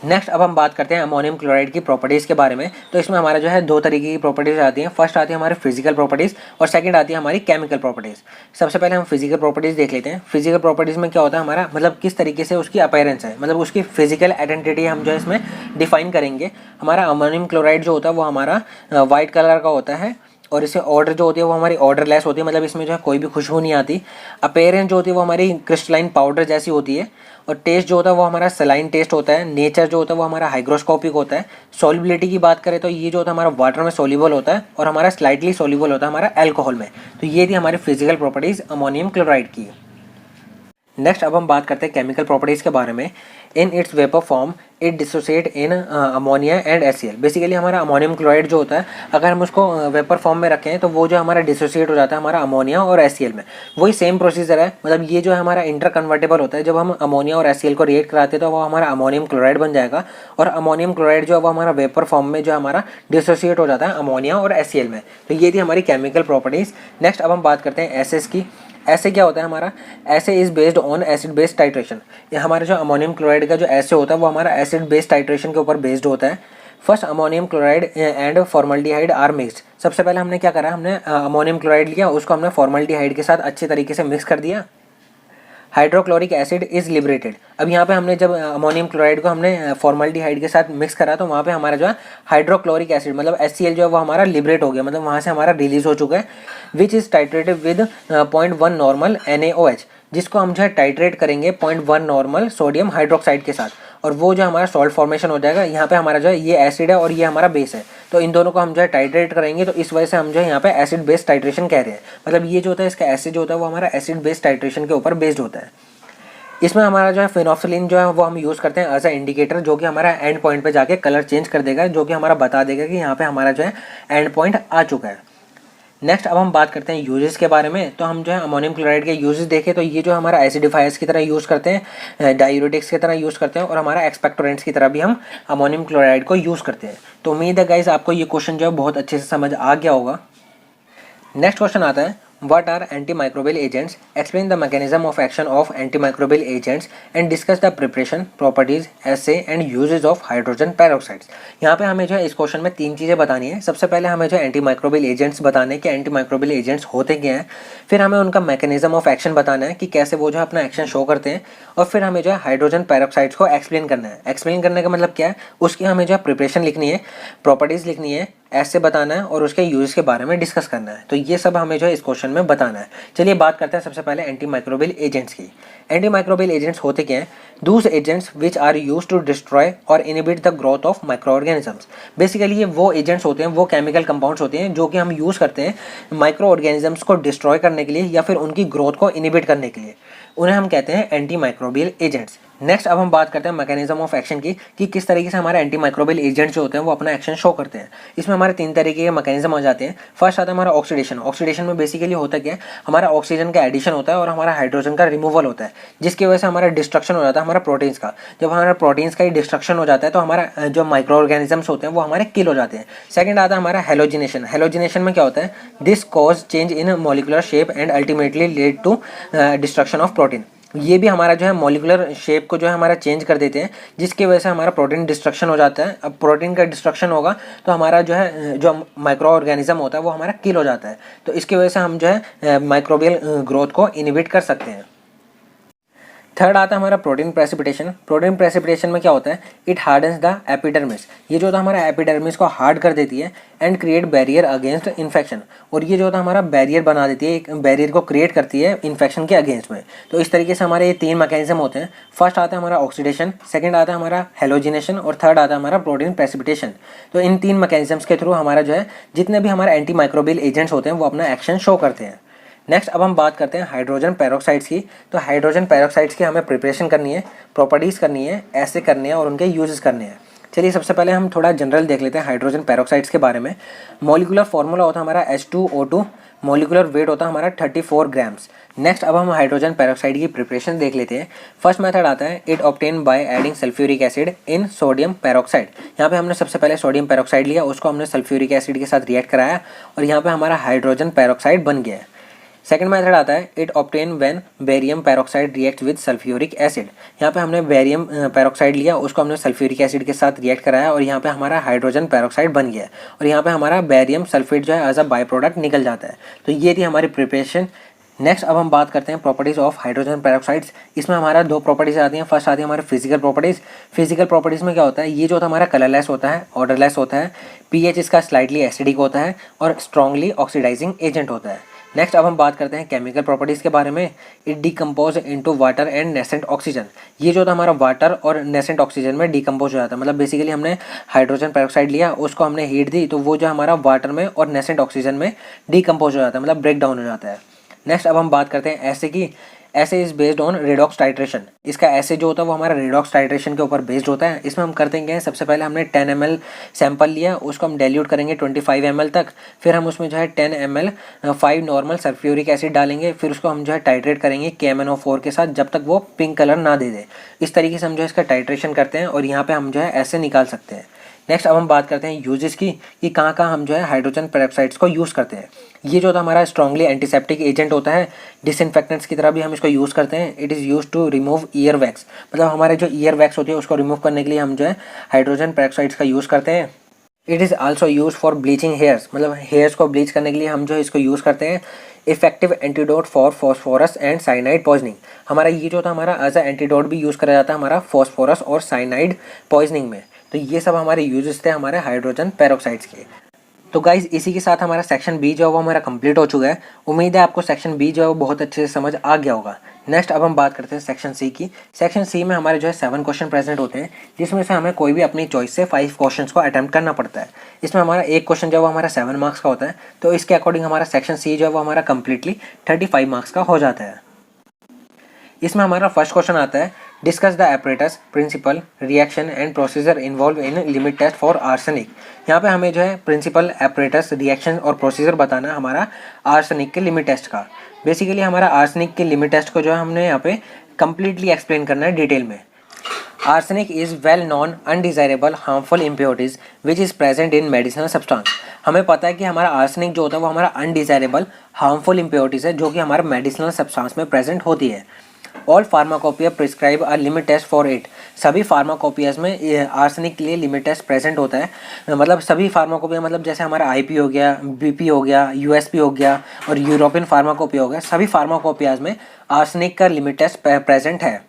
नेक्स्ट अब हम बात करते हैं अमोनियम क्लोराइड की प्रॉपर्टीज़ के बारे में। तो इसमें हमारा जो है दो तरीके की प्रॉपर्टीज़ आती हैं। फर्स्ट आती है हमारी फिजिकल प्रॉपर्टीज़ और सेकंड आती है हमारी केमिकल प्रॉपर्टीज़। सबसे पहले हम फिजिकल प्रॉपर्टीज़ देख लेते हैं। फिजिकल प्रॉपर्टीज़ में क्या होता है हमारा, मतलब किस तरीके से उसकी अपीयरेंस है, मतलब उसकी फिजिकल आइडेंटिटी हम जो है इसमें डिफाइन करेंगे। हमारा अमोनियम क्लोराइड जो होता है वो हमारा वाइट कलर का होता है और इसे ऑर्डर जो होती है वो हमारी ऑर्डरलेस होती है। मतलब इसमें जो है कोई भी खुशबू नहीं आती। अपीयरेंस जो होती है वो हमारी क्रिस्टलाइन पाउडर जैसी होती है और टेस्ट जो होता है वो हमारा सलाइन टेस्ट होता है। नेचर जो होता है वो हमारा हाइग्रोस्कोपिक होता है। सॉल्युबिलिटी की बात करें तो ये जो होता है हमारा वाटर में सोल्यूबल होता है और हमारा स्लाइटली सोल्यूबल होता है हमारा अल्कोहल में। तो ये थी हमारी फिजिकल प्रॉपर्टीज़ अमोनियम क्लोराइड की। नेक्स्ट अब हम बात करते हैं केमिकल प्रॉपर्टीज़ के बारे में। In its vapour form it dissociate in ammonia and HCl। Basically हमारा अमोनियम क्लोराइड जो होता है अगर हम उसको वेपर फॉर्म में रखें तो वो जो हमारा डिसोसिएट हो जाता है हमारा अमोनिया और HCl में। वही सेम प्रोसीजर है। मतलब ये जो है हमारा इंटर कन्वर्टेबल होता है। जब हम अमोनिया और HCl को रिएक्ट कराते हैं तो वो हमारा अमोनियम क्लोराइड बन जाएगा और अमोनियम क्लोराइड जो है वो हमारा वेपर फॉर्म में जो हमारा डिसोसिएट हो जाता है अमोनिया और HCl में। तो ये थी हमारी केमिकल प्रॉपर्टीज़। नेक्स्ट अब हम बात करते हैं एसेस की। ऐसे क्या होता है हमारा, ऐसे is based on acid based titration. ये हमारा जो अमोनियम क्लोराइड का जो ऐसे होता है वो हमारा एसिड बेस्ड टाइट्रेशन के ऊपर बेस्ड होता है। First ammonium chloride and formaldehyde are mixed. सबसे पहले हमने क्या करा, हमने अमोनियम क्लोराइड लिया, उसको हमने फॉर्मल्डिहाइड के साथ अच्छे तरीके से मिक्स कर दिया। Hydrochloric acid is liberated. अब यहाँ पे हमने जब अमोनियम क्लोराइड को हमने फॉर्मल्डिहाइड के साथ मिक्स करा तो वहाँ पे हमारा जो है हाइड्रोक्लोरिक एसिड मतलब HCl जो है वो हमारा लिबरेट हो गया, मतलब वहाँ से हमारा रिलीज हो चुका है। Which is titrated with 0.1 normal NaOH, जिसको हम जो है टाइट्रेट करेंगे 0.1 नॉर्मल सोडियम हाइड्रोक्साइड के साथ और वो जो हमारा सॉल्ट फॉर्मेशन हो जाएगा। यहाँ पे हमारा जो है ये एसिड है और ये हमारा बेस है, तो इन दोनों को हम जो है टाइट्रेट करेंगे। तो इस वजह से हम जो है यहाँ पे एसिड बेस्ड टाइट्रेशन कह रहे हैं। मतलब ये जो होता है इसका एसिड जो होता है वो हमारा एसिड बेस्ड टाइट्रेशन के ऊपर बेस्ड होता है। इसमें हमारा जो है फिनोक्सिलिन जो है वो हम यूज़ करते हैं एज अ इंडिकेटर, जो कि हमारा एंड पॉइंट पे जाके कलर चेंज कर देगा, जो कि हमारा बता देगा कि यहाँ पे हमारा जो है एंड पॉइंट आ चुका है। नेक्स्ट अब हम बात करते हैं यूजेस के बारे में। तो हम जो है अमोनियम क्लोराइड के यूजेस देखें तो ये जो हमारा एसिडिफायर्स की तरह यूज़ करते हैं, डायूरेटिक्स की तरह यूज़ करते हैं और हमारा एक्सपेक्टोरेंट्स की तरह भी हम अमोनियम क्लोराइड को यूज़ करते हैं। तो उम्मीद है गाइस आपको ये क्वेश्चन जो है बहुत अच्छे से समझ आ गया होगा। नेक्स्ट क्वेश्चन आता है, What are antimicrobial agents? Explain the mechanism of action of antimicrobial agents and discuss the preparation, properties, assay and uses of hydrogen peroxides. यहाँ पे हमें जो है इस क्वेश्चन में 3 चीज़ें बतानी है। सबसे पहले हमें जो है एंटीमाइक्रोबियल एजेंट्स बताने कि एंटीमाइक्रोबियल एजेंट्स होते क्या हैं, फिर हमें उनका मैकेनिज्म ऑफ एक्शन बताना है कि कैसे वो जो है अपना एक्शन शो करते हैं, और फिर हमें जो है हाइड्रोजन पेरोक्साइड्स को एक्सप्लेन करना है। एक्सप्लेन करने का मतलब क्या है, उसकी हमें जो है प्रिपरेशन लिखनी है, प्रॉपर्टीज़ लिखनी है, ऐसे बताना है और उसके यूज के बारे में डिस्कस करना है। तो ये सब हमें जो है इस क्वेश्चन में बताना है। चलिए बात करते हैं सबसे पहले एंटीमाइक्रोबियल एजेंट्स की। एंटीमाइक्रोबियल एजेंट्स होते क्या हैं? Those agents which are use to destroy or inhibit the growth of micro organisms. Basically ये वो एजेंट्स होते हैं, वो केमिकल कंपाउंड्स होते हैं जो कि हम यूज़ करते हैं माइक्रो ऑर्गेनिजम्स को डिस्ट्रॉय करने के लिए या फिर उनकी ग्रोथ को इनहिबिट करने के लिए। उन्हें हम कहते हैं एंटीमाइक्रोबियल एजेंट्स। नेक्स्ट अब हम बात करते हैं मैकेनिज्म ऑफ एक्शन की कि किस तरीके से हमारे एंटीमाइक्रोबियल एजेंट्स जो होते हैं वो अपना एक्शन शो करते हैं। इसमें हमारे 3 तरीके के मैकेनिज्म आ जाते हैं। फर्स्ट आता है हमारा ऑक्सीडेशन। ऑक्सीडेशन में बेसिकली होता क्या है, हमारा ऑक्सीजन का एडिशन होता है और हमारा हाइड्रोजन का रिमूवल होता है, जिसकी वजह से हमारा डिस्ट्रक्शन हो जाता है हमारा प्रोटीन्स का। जब हमारा प्रोटीन्स का ही डिस्ट्रक्शन हो जाता है तो हमारा जो माइक्रो ऑर्गेनिजम्स होते हैं वो हमारे किल हो जाते हैं। सेकंड आता है हमारा हेलोजिनेशन। हेलोजिनेशन में क्या होता है, this cause change in molecular shape and ultimately lead to destruction of protein. ये भी हमारा जो है मॉलिक्यूलर शेप को जो है हमारा चेंज कर देते हैं, जिसकी वजह से हमारा प्रोटीन डिस्ट्रक्शन हो जाता है। अब प्रोटीन का डिस्ट्रक्शन होगा तो हमारा जो है जो माइक्रो ऑर्गेनिज्म होता है वो हमारा किल हो जाता है। तो इसकी वजह से हम जो है माइक्रोबियल ग्रोथ को इनहिबिट कर सकते हैं। थर्ड आता है हमारा प्रोटीन प्रेसिपिटेशन। प्रोटीन प्रेसिपिटेशन में क्या होता है, इट हार्डन्स द एपिडर्मिस। ये जो होता है हमारा एपिडर्मिस को हार्ड कर देती है and create barrier against infection. और ये जो होता है हमारा बैरियर बना देती है, एक बैरियर को क्रिएट करती है इन्फेक्शन के अगेंस्ट में। तो इस तरीके से हमारे ये 3 मैकेनिज्म होते हैं। फर्स्ट आता है हमारा ऑक्सीडेशन, सेकंड आता है हमारा हेलोजिनेशन और थर्ड आता है हमारा प्रोटीन प्रेसिपिटेशन। तो इन 3 मैकेनिज्म्स के थ्रू हमारा जो है जितने भी हमारे एंटी माइक्रोबियल एजेंट्स होते हैं वो अपना एक्शन शो करते हैं। नेक्स्ट अब हम बात करते हैं हाइड्रोजन पेरोक्साइड्स की। तो हाइड्रोजन पेरोक्साइड्स की हमें प्रिपरेशन करनी है, प्रॉपर्टीज़ करनी है, ऐसे करने हैं और उनके यूजेस करने हैं। चलिए सबसे पहले हम थोड़ा जनरल देख लेते हैं हाइड्रोजन पेरोक्साइड्स के बारे में। मॉलिक्यूलर फार्मूला होता है हमारा H2O2, मॉलिक्यूलर वेट होता है हमारा 34 ग्राम्स। नेक्स्ट अब हम हाइड्रोजन पेरोक्साइड की प्रिपरेशन देख लेते हैं। फर्स्ट मेथड आता है it obtain by adding sulphuric acid in sodium peroxide. यहाँ पे हमने सबसे पहले सोडियम पेरोक्साइड लिया, उसको हमने सल्फ्यूरिक एसिड के साथ रिएक्ट कराया और यहाँ पे हमारा हाइड्रोजन पेरोक्साइड बन गया है। सेकंड मेथड आता है it obtain when barium peroxide react with sulphuric acid. यहाँ पे हमने बेरियम पेरोक्साइड लिया, उसको हमने सल्फ्यूरिक एसिड के साथ रिएक्ट कराया और यहाँ पे हमारा हाइड्रोजन पेरोक्साइड बन गया और यहाँ पे हमारा बेरियम सल्फेट जो है एज अ बाई प्रोडक्ट निकल जाता है। तो ये थी हमारी प्रिपरेशन। नेक्स्ट अब हम बात करते हैं प्रॉपर्टीज़ ऑफ हाइड्रोजन पेरोक्साइड्स। इसमें हमारा 2 प्रॉपर्टीज़ आती हैं। फर्स्ट आती है हमारे फिजिकल प्रॉपर्टीज़। फिजिकल प्रॉपर्टीज़ में क्या होता है, ये जो होता है हमारा कलरलेस होता है, ऑर्डरलेस होता है, पीएच इसका स्लाइटली एसिडिक होता है और स्ट्रांगली ऑक्सीडाइजिंग एजेंट होता है। नेक्स्ट अब हम बात करते हैं केमिकल प्रॉपर्टीज़ के बारे में। It decompose into water and nascent oxygen. ये जो था हमारा वाटर और नेसेंट ऑक्सीजन में डिकम्पोज हो जाता है। मतलब बेसिकली हमने हाइड्रोजन पेरोक्साइड लिया, उसको हमने हीट दी तो वो जो हमारा वाटर में और नेसेंट ऑक्सीजन में डिकम्पोज हो जाता है, मतलब ब्रेक डाउन हो जाता है। नेक्स्ट अब हम बात करते हैं ऐसे की। ऐसे is based on redox titration. इसका ऐसे जो होता है वो हमारा रेडॉक्स टाइट्रेशन के ऊपर बेस्ड होता है। इसमें हम करते हैं सबसे पहले हमने 10 ml सैंपल लिया, उसको हम डाइल्यूट करेंगे 25 ml तक। फिर हम उसमें जो है 10 ml 5 नॉर्मल सल्फ्यूरिक एसिड डालेंगे। फिर उसको हम जो है टाइट्रेट करेंगे KMnO4 के साथ जब तक वो पिंक कलर ना दे दे। इस तरीके से हम जो है इसका टाइट्रेशन करते हैं और यहाँ पर हम जो है ऐसे निकाल सकते हैं। नेक्स्ट अब हम बात करते हैं यूजेस की कि कहाँ कहाँ हम जो है हाइड्रोजन पेरोक्साइड्स को यूज़ करते हैं। ये जो हमारा स्ट्रांगली एंटीसेप्टिक एजेंट होता है, डिसइंफेक्टेंट्स की तरह भी हम इसको यूज़ करते हैं। It is use to remove ear wax. मतलब हमारे जो ईयर वैक्स होती है उसको रिमूव करने के लिए हम जो है हाइड्रोजन पेरोक्साइड्स का यूज़ करते हैं। It is also use for bleaching hairs. मतलब हेयर्स को ब्लीच करने के लिए हम जो है इसको यूज़ करते हैं। Effective antidote for phosphorus and cyanide poisoning. हमारा ये जो था हमारा एज अ एंटीडोट भी यूज़ करा जाता है हमारा फॉस्फोरस और साइनाइड पॉइजनिंग में। तो ये सब हमारे यूजेस थे हमारे हाइड्रोजन पेरोक्साइड्स के। तो गाइज इसी के साथ हमारा सेक्शन बी जो है वो हमारा कंप्लीट हो चुका है। उम्मीद है आपको सेक्शन बी जो है वो बहुत अच्छे से समझ आ गया होगा। नेक्स्ट अब हम बात करते हैं सेक्शन सी की। सेक्शन सी में हमारे जो है 7 क्वेश्चन प्रेजेंट होते हैं, जिसमें से हमें कोई भी अपनी चॉइस से 5 क्वेश्चंस को अटेम्प्ट करना पड़ता है। इसमें हमारा एक क्वेश्चन जो है वो हमारा 7 मार्क्स का होता है। तो इसके अकॉर्डिंग हमारा सेक्शन सी जो है वो हमारा कम्प्लीटली 35 मार्क्स का हो जाता है। इसमें हमारा फर्स्ट क्वेश्चन आता है discuss the apparatus principle reaction and procedure involve in limit test for arsenic. यहाँ पे हमें जो है प्रिंसिपल एपरेटस रिएक्शन और प्रोसीजर बताना है हमारा आर्सेनिक के लिमिट टेस्ट का। बेसिकली हमारा आर्सेनिक के लिमिट टेस्ट को जो है हमने यहाँ पे कम्प्लीटली एक्सप्लेन करना है डिटेल में। Arsenic is well non undesirable harmful impurities which is present in medicinal substance. हमें पता है कि हमारा आर्सेनिक जो होता है वो हमारा अनडिजायरेबल हार्मफुल इम्प्योरिटीज़ है जो कि हमारे मेडिसिनल सब्सटेंस में प्रेजेंट होती है। All pharmacopoeia prescribe a limit test for it. सभी फार्माकोपियाज में आर्सेनिक के लिए लिमिट टेस्ट प्रेजेंट होता है। मतलब सभी फार्माकोपिया मतलब जैसे हमारा आईपी हो गया, बीपी हो गया, यूएसपी हो गया और यूरोपियन फार्माकोपिया हो गया, सभी फार्माकोपियाज में आर्सेनिक का लिमिट टेस्ट प्रेजेंट है।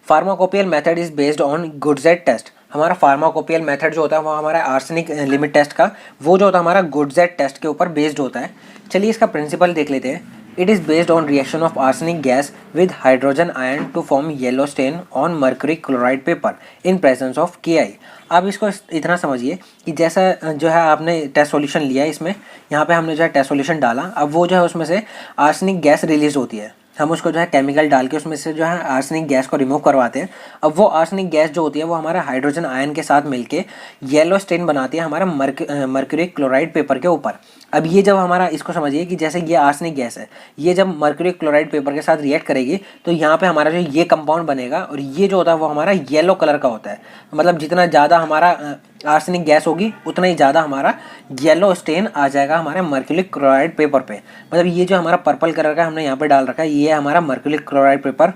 Pharmacopoeial method is based on Gutzeit test. हमारा फार्माकोपियल मेथड जो होता है वो हमारा आर्सेनिक लिमिट टेस्ट का वो जो होता है हमारा गुडजेट टेस्ट के ऊपर बेस्ड होता है। चलिए इसका प्रिंसिपल देख लेते हैं। It is based on reaction of arsenic gas with hydrogen ion to form yellow stain on mercury chloride paper in presence of KI। आप इसको इतना समझिए कि जैसा जो है आपने टेस्ट सॉल्यूशन लिया है, इसमें यहाँ पे हमने जो है टेस्ट सॉल्यूशन डाला, अब वो जो है उसमें से आर्सेनिक गैस रिलीज होती है। हम उसको जो है केमिकल डाल के उसमें से जो है आर्सेनिक गैस को रिमूव करवाते हैं। अब वो आर्सेनिक गैस जो होती है वो हमारा हाइड्रोजन आयन के साथ मिलके येलो स्टेन बनाती है हमारा मर्क्यूरी क्लोराइड पेपर के ऊपर। अब ये जब हमारा इसको समझिए कि जैसे ये आर्सेनिक गैस है, ये जब मर्क्यूरी क्लोराइड पेपर के साथ रिएक्ट करेगी तो यहाँ पे हमारा जो ये कंपाउंड बनेगा और ये जो होता है वो हमारा येलो कलर का होता है। मतलब जितना ज़्यादा हमारा आर्सेनिक गैस होगी उतना ही ज़्यादा हमारा येलो स्टेन आ जाएगा हमारे मर्क्यूरी क्लोराइड पेपर पे। मतलब ये जो हमारा पर्पल कलर का हमने यहाँ पे डाल रखा है ये हमारा मर्क्यूरी क्लोराइड पेपर।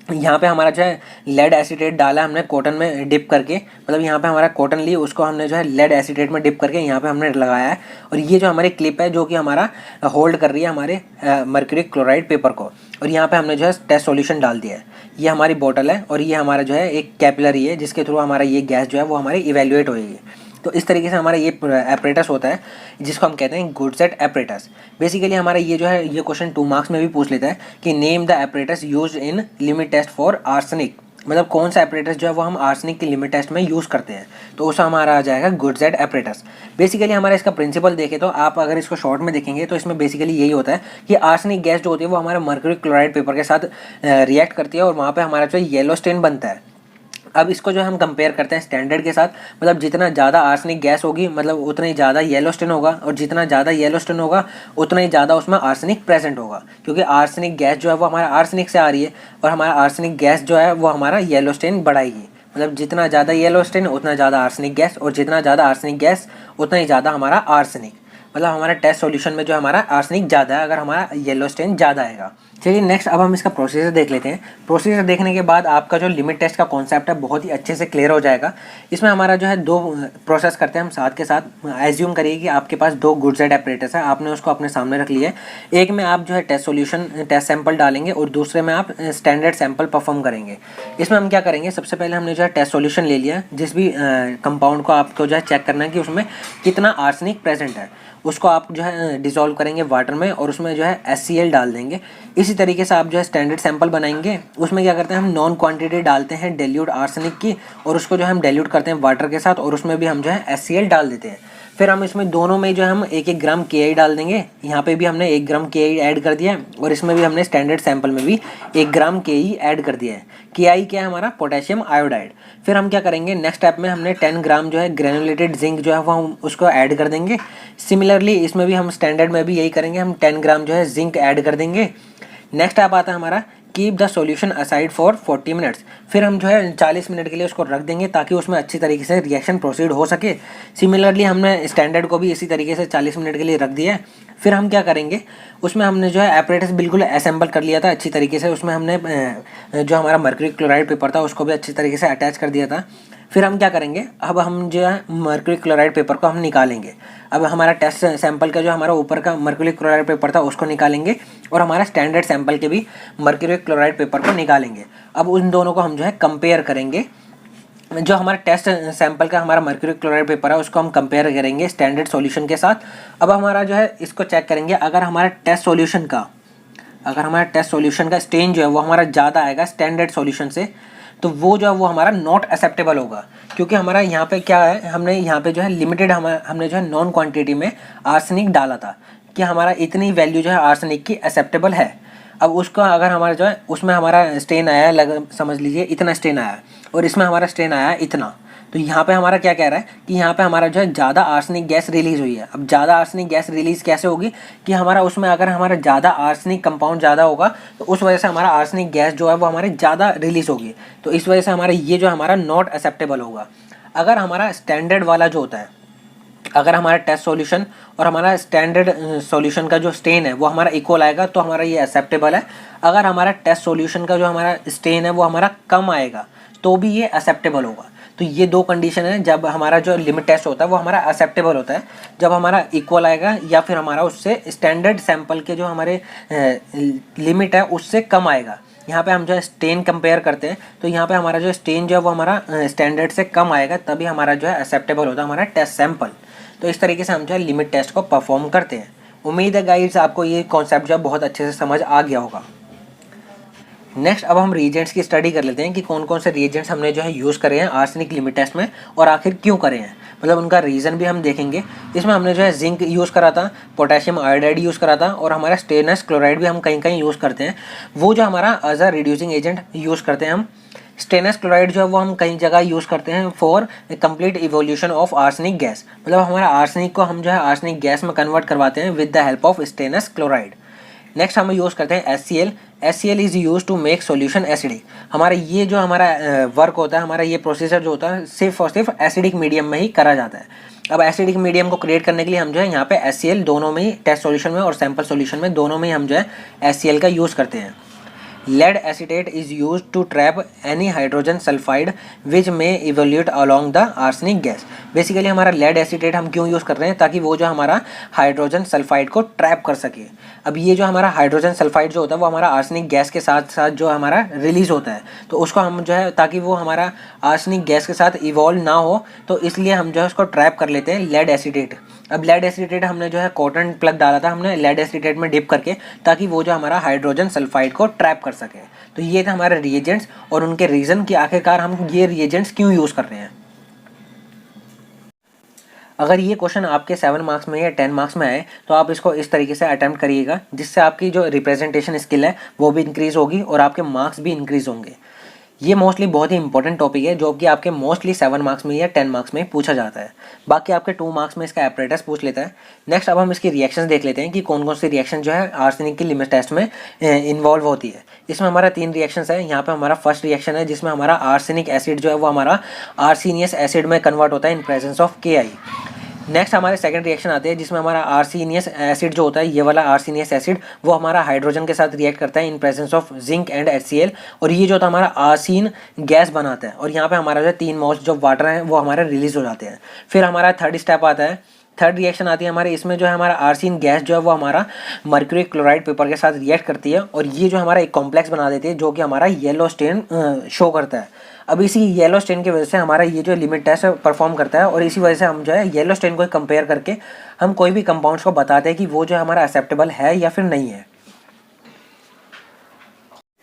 यहाँ पे हमारा जो है लेड एसीटेट डाला हमने कॉटन में डिप करके, मतलब यहाँ पे हमारा कॉटन ली उसको हमने जो है लेड एसीटेट में डिप करके यहाँ पे हमने लगाया है। और ये जो हमारी क्लिप है जो कि हमारा होल्ड कर रही है हमारे मर्क्यूरी क्लोराइड पेपर को। और यहाँ पे हमने जो है टेस्ट सॉल्यूशन डाल दिया है। ये हमारी बोतल है और ये हमारा जो है एक कैपिलरी है जिसके थ्रू हमारा ये गैस जो है वो हमारी इवेल्युएट होगी। तो इस तरीके से हमारा ये एपरेटस होता है जिसको हम कहते हैं गुडजेट एपरेटस। बेसिकली हमारा ये जो है ये क्वेश्चन 2 मार्क्स में भी पूछ लेता है कि name the apparatus use in limit test for arsenic. मतलब कौन सा एपरेटस जो है वो हम आर्सेनिक की लिमिट टेस्ट में यूज़ करते हैं, तो उसका हमारा आ जाएगा गुडजेट एपरेटस। बेसिकली हमारा इसका प्रिंसिपल देखें तो आप अगर इसको शॉर्ट में देखेंगे तो इसमें बेसिकली यही होता है कि आर्सेनिक गैस जो होती है वो हमारे मर्क्यूरी क्लोराइड पेपर के साथ रिएक्ट करती है और वहाँ पर हमारा जो येलो स्टेन बनता है। अब इसको जो हम कंपेयर करते हैं स्टैंडर्ड के साथ, मतलब जितना ज़्यादा आर्सेनिक गैस होगी मतलब उतना ही ज़्यादा येलो स्टेन होगा और जितना ज़्यादा येलो स्टेन होगा उतना ही ज़्यादा उसमें आर्सेनिक प्रेजेंट होगा, क्योंकि आर्सेनिक गैस जो है वो हमारा आर्सेनिक से आ रही है और हमारा आर्सेनिक गैस जो है वो हमारा येलो स्टेन बढ़ाएगी। मतलब जितना ज़्यादा येलो स्टेन उतना ज़्यादा आर्सेनिक गैस और जितना ज़्यादा आर्सेनिक गैस उतना ही ज़्यादा हमारा आर्सेनिक। मतलब हमारा टेस्ट सॉल्यूशन में जो हमारा आर्सेनिक ज़्यादा है अगर हमारा येलो स्टेन ज़्यादा आएगा। चलिए नेक्स्ट अब हम इसका प्रोसीजर देख लेते हैं। प्रोसीजर देखने के बाद आपका जो लिमिट टेस्ट का कॉन्सेप्ट है बहुत ही अच्छे से क्लियर हो जाएगा। इसमें हमारा जो है 2 प्रोसेस करते हैं हम साथ के साथ। एज्यूम करिए कि आपके पास 2 गुडजेट एपरेटस है, आपने उसको अपने सामने रख लिया है। एक में आप जो है टेस्ट सैंपल डालेंगे और दूसरे में आप स्टैंडर्ड सैंपल परफॉर्म करेंगे। इसमें हम क्या करेंगे, सबसे पहले हमने जो है टेस्ट सॉल्यूशन ले लिया। जिस भी कंपाउंड को आपको जो है चेक करना है कि उसमें कितना आर्सेनिक प्रेजेंट है, उसको आप जो है डिसॉल्व करेंगे वाटर में और उसमें जो है HCl डाल देंगे। इसी तरीके से आप जो है स्टैंडर्ड सैंपल बनाएंगे। उसमें क्या करते हैं हम नॉन क्वांटिटी डालते हैं डेल्यूट आर्सेनिक की और उसको जो हम डेल्यूट करते हैं वाटर के साथ और उसमें भी हम जो है HCl डाल देते हैं। फिर हम इसमें दोनों में जो हम 1-1 ग्राम KI डाल देंगे। यहाँ पे भी हमने 1 ग्राम KI ऐड कर दिया है और इसमें भी हमने स्टैंडर्ड सैंपल में भी 1 ग्राम KI ऐड कर दिया है। KI क्या है हमारा पोटेशियम आयोडाइड। फिर हम क्या करेंगे नेक्स्ट स्टेप में हमने 10 ग्राम जो है ग्रेनुलेटेड जिंक जो है वो हम उसको ऐड कर देंगे। सिमिलरली इसमें भी हम स्टैंडर्ड में भी यही करेंगे, हम 10 ग्राम जो है जिंक ऐड कर देंगे। नेक्स्ट स्टेप आता है हमारा keep the solution aside for 40 minutes. फिर हम जो है 40 मिनट के लिए उसको रख देंगे ताकि उसमें अच्छी तरीके से रिएक्शन प्रोसीड हो सके। सिमिलरली हमने स्टैंडर्ड को भी इसी तरीके से 40 मिनट के लिए रख दिया है। फिर हम क्या करेंगे, उसमें हमने जो है एपरेटस बिल्कुल असेंबल कर लिया था अच्छी तरीके से। उसमें हमने जो हमारा मर्क्यूरी क्लोराइड पेपर था उसको भी अच्छी तरीके से अटैच कर दिया था। फिर हम क्या करेंगे, अब हम जो है मर्क्यूरी क्लोराइड पेपर को हम निकालेंगे। अब हमारा टेस्ट सैंपल का जो हमारा ऊपर का मर्क्यूरी क्लोराइड पेपर था उसको निकालेंगे और हमारा स्टैंडर्ड सैंपल के भी मर्क्यूरी क्लोराइड पेपर को निकालेंगे। अब उन दोनों को हम जो है कंपेयर करेंगे। जो हमारा टेस्ट सैंपल का हमारा मर्क्यूरी क्लोराइड पेपर है उसको हम कंपेयर करेंगे स्टैंडर्ड सॉल्यूशन के साथ। अब हमारा जो है इसको चेक करेंगे, अगर हमारा टेस्ट सॉल्यूशन का स्टेन जो है वो हमारा ज़्यादा आएगा स्टैंडर्ड सॉल्यूशन से, तो वो जो है वो हमारा नॉट एक्सेप्टेबल होगा। क्योंकि हमारा यहाँ पे क्या है, हमने यहाँ पे जो है लिमिटेड हमने जो है नॉन क्वांटिटी में आर्सेनिक डाला था कि हमारा इतनी वैल्यू जो है आर्सेनिक की एक्सेप्टेबल है। अब उसका अगर हमारा जो है उसमें हमारा स्टेन आया समझ लीजिए इतना स्टेन आया और इसमें हमारा स्टेन आया इतना, तो यहाँ पे हमारा क्या कह रहा है कि यहाँ पे हमारा जो है ज़्यादा आर्सेनिक गैस रिलीज हुई है। अब ज़्यादा आर्सेनिक गैस रिलीज कैसे होगी कि हमारा उसमें अगर हमारा ज़्यादा आर्सेनिक कंपाउंड ज़्यादा होगा तो उस वजह से हमारा आर्सेनिक गैस जो है वो हमारे ज़्यादा रिलीज होगी, तो इस वजह से हमारा ये जो हमारा नॉट एक्सेप्टेबल होगा। अगर हमारा स्टैंडर्ड वाला जो होता है, अगर हमारा टेस्ट सॉल्यूशन और हमारा स्टैंडर्ड सॉल्यूशन का जो स्टेन है वो हमारा इक्वल आएगा तो हमारा ये एक्सेप्टेबल है। अगर हमारा टेस्ट सॉल्यूशन का जो हमारा स्टेन है वो हमारा कम आएगा तो भी ये एक्सेप्टेबल होगा। तो ये दो कंडीशन है जब हमारा जो लिमिट टेस्ट होता है वो हमारा एक्सेप्टेबल होता है, जब हमारा इक्वल आएगा या फिर हमारा उससे स्टैंडर्ड सैंपल के जो हमारे लिमिट है उससे कम आएगा। यहाँ पे हम जो है स्टेन कंपेयर करते हैं तो यहाँ पे हमारा जो स्टेन जो है वो हमारा स्टैंडर्ड से कम आएगा, तभी हमारा जो है एक्सेप्टेबल होता है हमारा टेस्ट सैंपल। तो इस तरीके से हम जो है लिमिट टेस्ट को परफॉर्म करते हैं। उम्मीद है गाइड्स आपको ये कॉन्सेप्ट जो है बहुत अच्छे से समझ आ गया होगा। नेक्स्ट अब हम रिएजेंट्स की स्टडी कर लेते हैं कि कौन कौन से रिएजेंट्स हमने जो है यूज़ करे हैं आर्सेनिक लिमिट टेस्ट में और आखिर क्यों करे हैं, मतलब उनका रीज़न भी हम देखेंगे। इसमें हमने जो है जिंक यूज़ करा था, पोटेशियम आयोडाइड यूज़ करा था और हमारा स्टेनलेस क्लोराइड भी हम कहीं कहीं यूज़ करते हैं। वो जो हमारा as a reducing agent use करते हैं हम। स्टेनलेस क्लोराइड जो है वो हम कई जगह यूज़ करते हैं for complete evolution of arsenic gas, मतलब हमारा आर्सेनिक को हम जो है आर्सेनिक गैस में कन्वर्ट करवाते हैं with the help of stainless chloride. Next हम यूज़ करते हैं HCl। HCl is use to make solution acidic. हमारा ये जो हमारा वर्क होता है, हमारा ये प्रोसीजर जो होता है सिर्फ और सिर्फ एसिडिक मीडियम में ही करा जाता है। अब एसिडिक मीडियम को क्रिएट करने के लिए हम जो है यहाँ पे HCl दोनों में ही, टेस्ट सॉल्यूशन में और सैंपल सॉल्यूशन में, दोनों में ही हम जो है HCl का यूज़ करते हैं। Lead acetate is use to trap any hydrogen sulphide which may evolute along the arsenic gas. Basically हमारा लेड एसीटेट हम क्यों यूज़ कर रहे हैं, ताकि वो जो हमारा हाइड्रोजन सल्फाइड को ट्रैप कर सके। अब ये जो हमारा हाइड्रोजन सल्फाइड जो होता है वो हमारा आर्सेनिक गैस के साथ साथ जो हमारा रिलीज होता है, तो उसको हम जो है ताकि वो हमारा आर्सेनिक गैस के साथ इवॉल्व ना हो तो इसलिए हम जो है उसको ट्रैप कर लेते हैं लेड एसीटेट। अब लेड एसीटेट हमने जो है कॉटन प्लग डाला था हमने लेड एसीटेट में डिप करके, ताकि वो जो हमारा हाइड्रोजन सल्फाइड को ट्रैप कर सके। तो ये थे हमारे रिएजेंट्स और उनके रीज़न कि आखिरकार हम ये रिएजेंट्स क्यों यूज़ कर रहे हैं। अगर ये क्वेश्चन आपके 7 मार्क्स में या 10 मार्क्स में आए तो आप इसको इस तरीके से अटेम्प्ट करिएगा, जिससे आपकी जो रिप्रेजेंटेशन स्किल है वो भी इंक्रीज़ होगी और आपके मार्क्स भी इंक्रीज़ होंगे। ये मोस्टली बहुत ही इंपॉर्टेंट टॉपिक है जो कि आपके मोस्टली 7 मार्क्स में या 10 मार्क्स में पूछा जाता है। बाकी आपके 2 मार्क्स में इसका एपरेटस पूछ लेता है। नेक्स्ट अब हम इसकी रिएक्शंस देख लेते हैं कि कौन कौन सी रिएक्शन जो है आर्सेनिक की लिमिट टेस्ट में इन्वॉल्व होती है। इसमें हमारा 3 रिएक्शंस है। यहाँ पे हमारा फर्स्ट रिएक्शन है जिसमें हमारा आर्सेनिक एसिड जो है वो हमारा आर्सेनियस एसिड में कन्वर्ट होता है इन प्रेजेंस ऑफ Ki। नेक्स्ट हमारे सेकंड रिएक्शन आते हैं जिसमें हमारा आर्सेनियस एसिड जो होता है, ये वाला आर्सेनियस एसिड वो हमारा हाइड्रोजन के साथ रिएक्ट करता है इन presence of zinc and HCl, और ये जो होता है हमारा आर्सीन गैस बनाता है और यहाँ पे हमारा जो है 3 मोल्स जो वाटर हैं वो हमारे रिलीज हो जाते हैं। फिर हमारा थर्ड स्टेप आता है, थर्ड रिएक्शन आती है हमारे, इसमें जो है हमारा आर्सिन गैस जो है वो हमारा मर्क्यूरी क्लोराइड पेपर के साथ रिएक्ट करती है और ये जो हमारा एक कॉम्प्लेक्स बना देती है जो कि हमारा येलो स्टेन शो करता है। अब इसी येलो स्टेन की वजह से हमारा ये जो लिमिट टेस्ट परफॉर्म करता है और इसी वजह से हम जो है येलो स्टेन को कंपेयर करके हम कोई भी कंपाउंड्स को बताते हैं कि वो जो है हमारा एक्सेप्टेबल है या फिर नहीं है।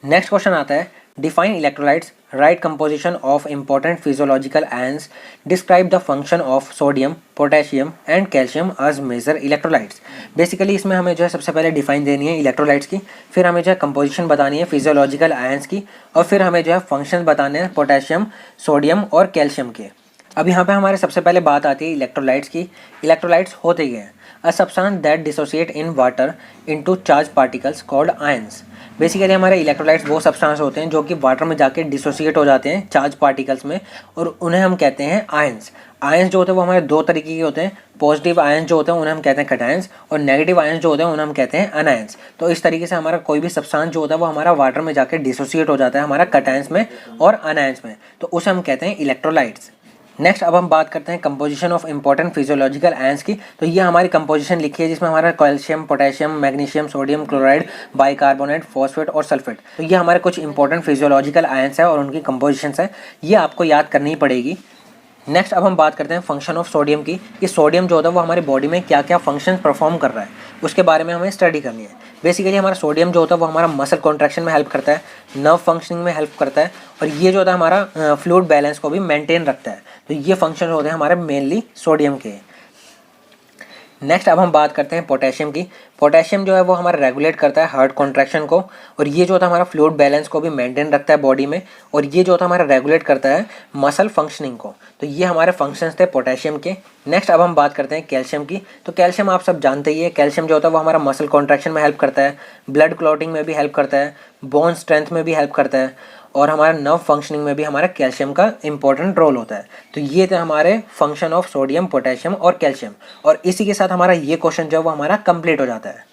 नेक्स्ट क्वेश्चन आता है, define electrolytes, write composition of important physiological ions, describe the function of sodium, potassium and calcium as major electrolytes. Basically इसमें हमें जो है सबसे पहले डिफाइन देनी है इलेक्ट्रोलाइट्स की, फिर हमें जो है कंपोजिशन बतानी है फिजियोलॉजिकल आयंस की, और फिर हमें जो है फंक्शन बताने हैं पोटेशियम, सोडियम और कैल्शियम के। अब यहाँ पे हमारे सबसे पहले बात आती है इलेक्ट्रोलाइट्स की। इलेक्ट्रोलाइट्स होते क्या हैं? A substance that dissociate in water into charge particles called ions. Basically हमारे इलेक्ट्रोलाइट्स वो सब्सटेंस होते हैं जो कि वाटर में जाके डिसोसिएट हो जाते हैं चार्ज पार्टिकल्स में, और उन्हें हम कहते हैं आयंस। आयंस जो होते हैं वो हमारे दो तरीके के होते हैं। पॉजिटिव आयंस जो होते हैं उन्हें हम कहते हैं कैटायंस, और नेगेटिव आयंस जो होते हैं उन्हें हम कहते हैं अनायंस। तो इस तरीके से हमारा कोई भी सब्सटेंस जो होता है वो हमारा वाटर में जाके डिसोसिएट हो जाता है हमारा कैटायंस में और अनायंस में, तो उसे हम कहते हैं इलेक्ट्रोलाइट्स। नेक्स्ट अब हम बात करते हैं composition of important physiological ions की। तो ये हमारी कंपोजिशन लिखी है जिसमें हमारा calcium, potassium, magnesium, sodium chloride, bicarbonate, phosphate और सल्फेट। तो ये हमारे कुछ इंपॉर्टेंट फिजियोलॉजिकल आयंस है और उनकी कंपोजिशन है, ये आपको याद करनी ही पड़ेगी। नेक्स्ट अब हम बात करते हैं फंक्शन ऑफ सोडियम की, कि सोडियम जो होता है वो हमारी बॉडी में क्या क्या फंक्शन परफॉर्म कर रहा है, उसके बारे में हमें स्टडी करनी है। बेसिकली हमारा सोडियम जो होता है वो हमारा मसल कॉन्ट्रैक्शन में हेल्प करता है, नर्व फंक्शनिंग में हेल्प करता है, और ये जो होता है हमारा फ्लूइड बैलेंस को भी मेंटेन रखता है। तो ये फंक्शन होते हैं हमारे मेनली सोडियम के। नेक्स्ट अब हम बात करते हैं पोटेशियम की। पोटेशियम जो है वो हमारा रेगुलेट करता है हार्ट कॉन्ट्रैक्शन को, और ये जो होता है हमारा फ्लूइड बैलेंस को भी मेंटेन रखता है बॉडी में, और ये जो होता है हमारा रेगुलेट करता है मसल फंक्शनिंग को। तो ये हमारे फंक्शंस थे पोटेशियम के। नेक्स्ट अब हम बात करते हैं कैल्शियम की। तो कैल्शियम आप सब जानते ही है, कैल्शियम जो होता है वो हमारा मसल कॉन्ट्रैक्शन में हेल्प करता है, ब्लड क्लॉटिंग में भी हेल्प करता है, बोन स्ट्रेंथ में भी हेल्प करता है, और हमारा नर्व फंक्शनिंग में भी हमारा कैल्शियम का इंपॉर्टेंट रोल होता है। तो ये थे हमारे फंक्शन ऑफ सोडियम, पोटेशियम और कैल्शियम, और इसी के साथ हमारा ये क्वेश्चन जो है वो हमारा कंप्लीट हो जाता है।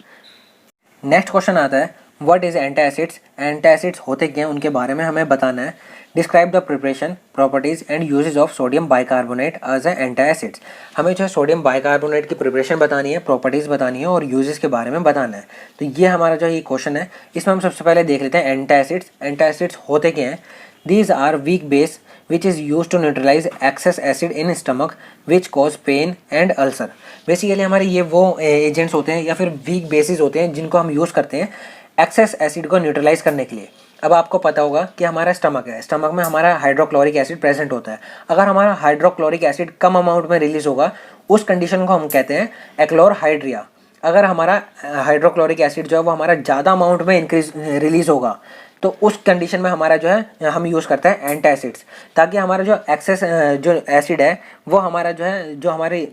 नेक्स्ट क्वेश्चन आता है, व्हाट इज एंटासिड्स। एंटासिड्स होते क्या हैं उनके बारे में हमें बताना है। Describe the preparation, properties and uses of sodium bicarbonate as a antacids. हमें जो है सोडियम बाइकार्बोनेट की प्रिपरेशन बतानी है, प्रॉपर्टीज बतानी है और यूजेस के बारे में बताना है। तो ये हमारा जो ये क्वेश्चन है, इसमें हम सबसे पहले देख लेते हैं एंटासिड्स। एंटासिड्स होते क्या हैं। These are weak base which is used to neutralize excess acid in stomach which cause pain and ulcer। Basically हमारे ये वो एजेंट्स होते हैं या फिर वीक बेसिस होते हैं जिनको हम यूज़ करते हैं एक्सेस एसिड को न्यूट्रलाइज करने के लिए। अब आपको पता होगा कि हमारा स्टमक है, स्टमक में हमारा हाइड्रोक्लोरिक एसिड प्रेजेंट होता है। अगर हमारा हाइड्रोक्लोरिक एसिड कम अमाउंट में रिलीज होगा, उस कंडीशन को हम कहते हैं एक्लोरहाइड्रिया। अगर हमारा हाइड्रोक्लोरिक एसिड जो है वो हमारा ज़्यादा अमाउंट में इंक्रीज रिलीज होगा, तो उस कंडीशन में हमारा जो है हम यूज़ करते हैं एंटासिड्स, ताकि हमारा जो एक्सेस जो एसिड है वो हमारा जो है जो हमारे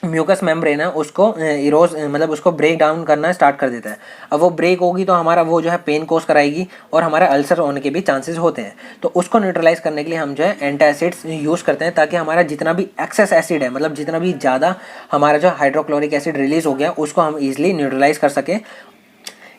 म्यूकस मेम्ब्रेन है उसको इरोज मतलब उसको ब्रेक डाउन करना स्टार्ट कर देता है। अब वो ब्रेक होगी तो हमारा वो जो है पेन कोज कराएगी और हमारा अल्सर होने के भी चांसेस होते हैं। तो उसको न्यूट्रलाइज करने के लिए हम जो है एंटासिड्स यूज़ करते हैं, ताकि हमारा जितना भी एक्सेस एसिड है, मतलब जितना भी ज़्यादा हमारा जो हाइड्रोक्लोरिक एसिड रिलीज हो गया उसको हम ईजिली न्यूट्रलाइज कर सकें।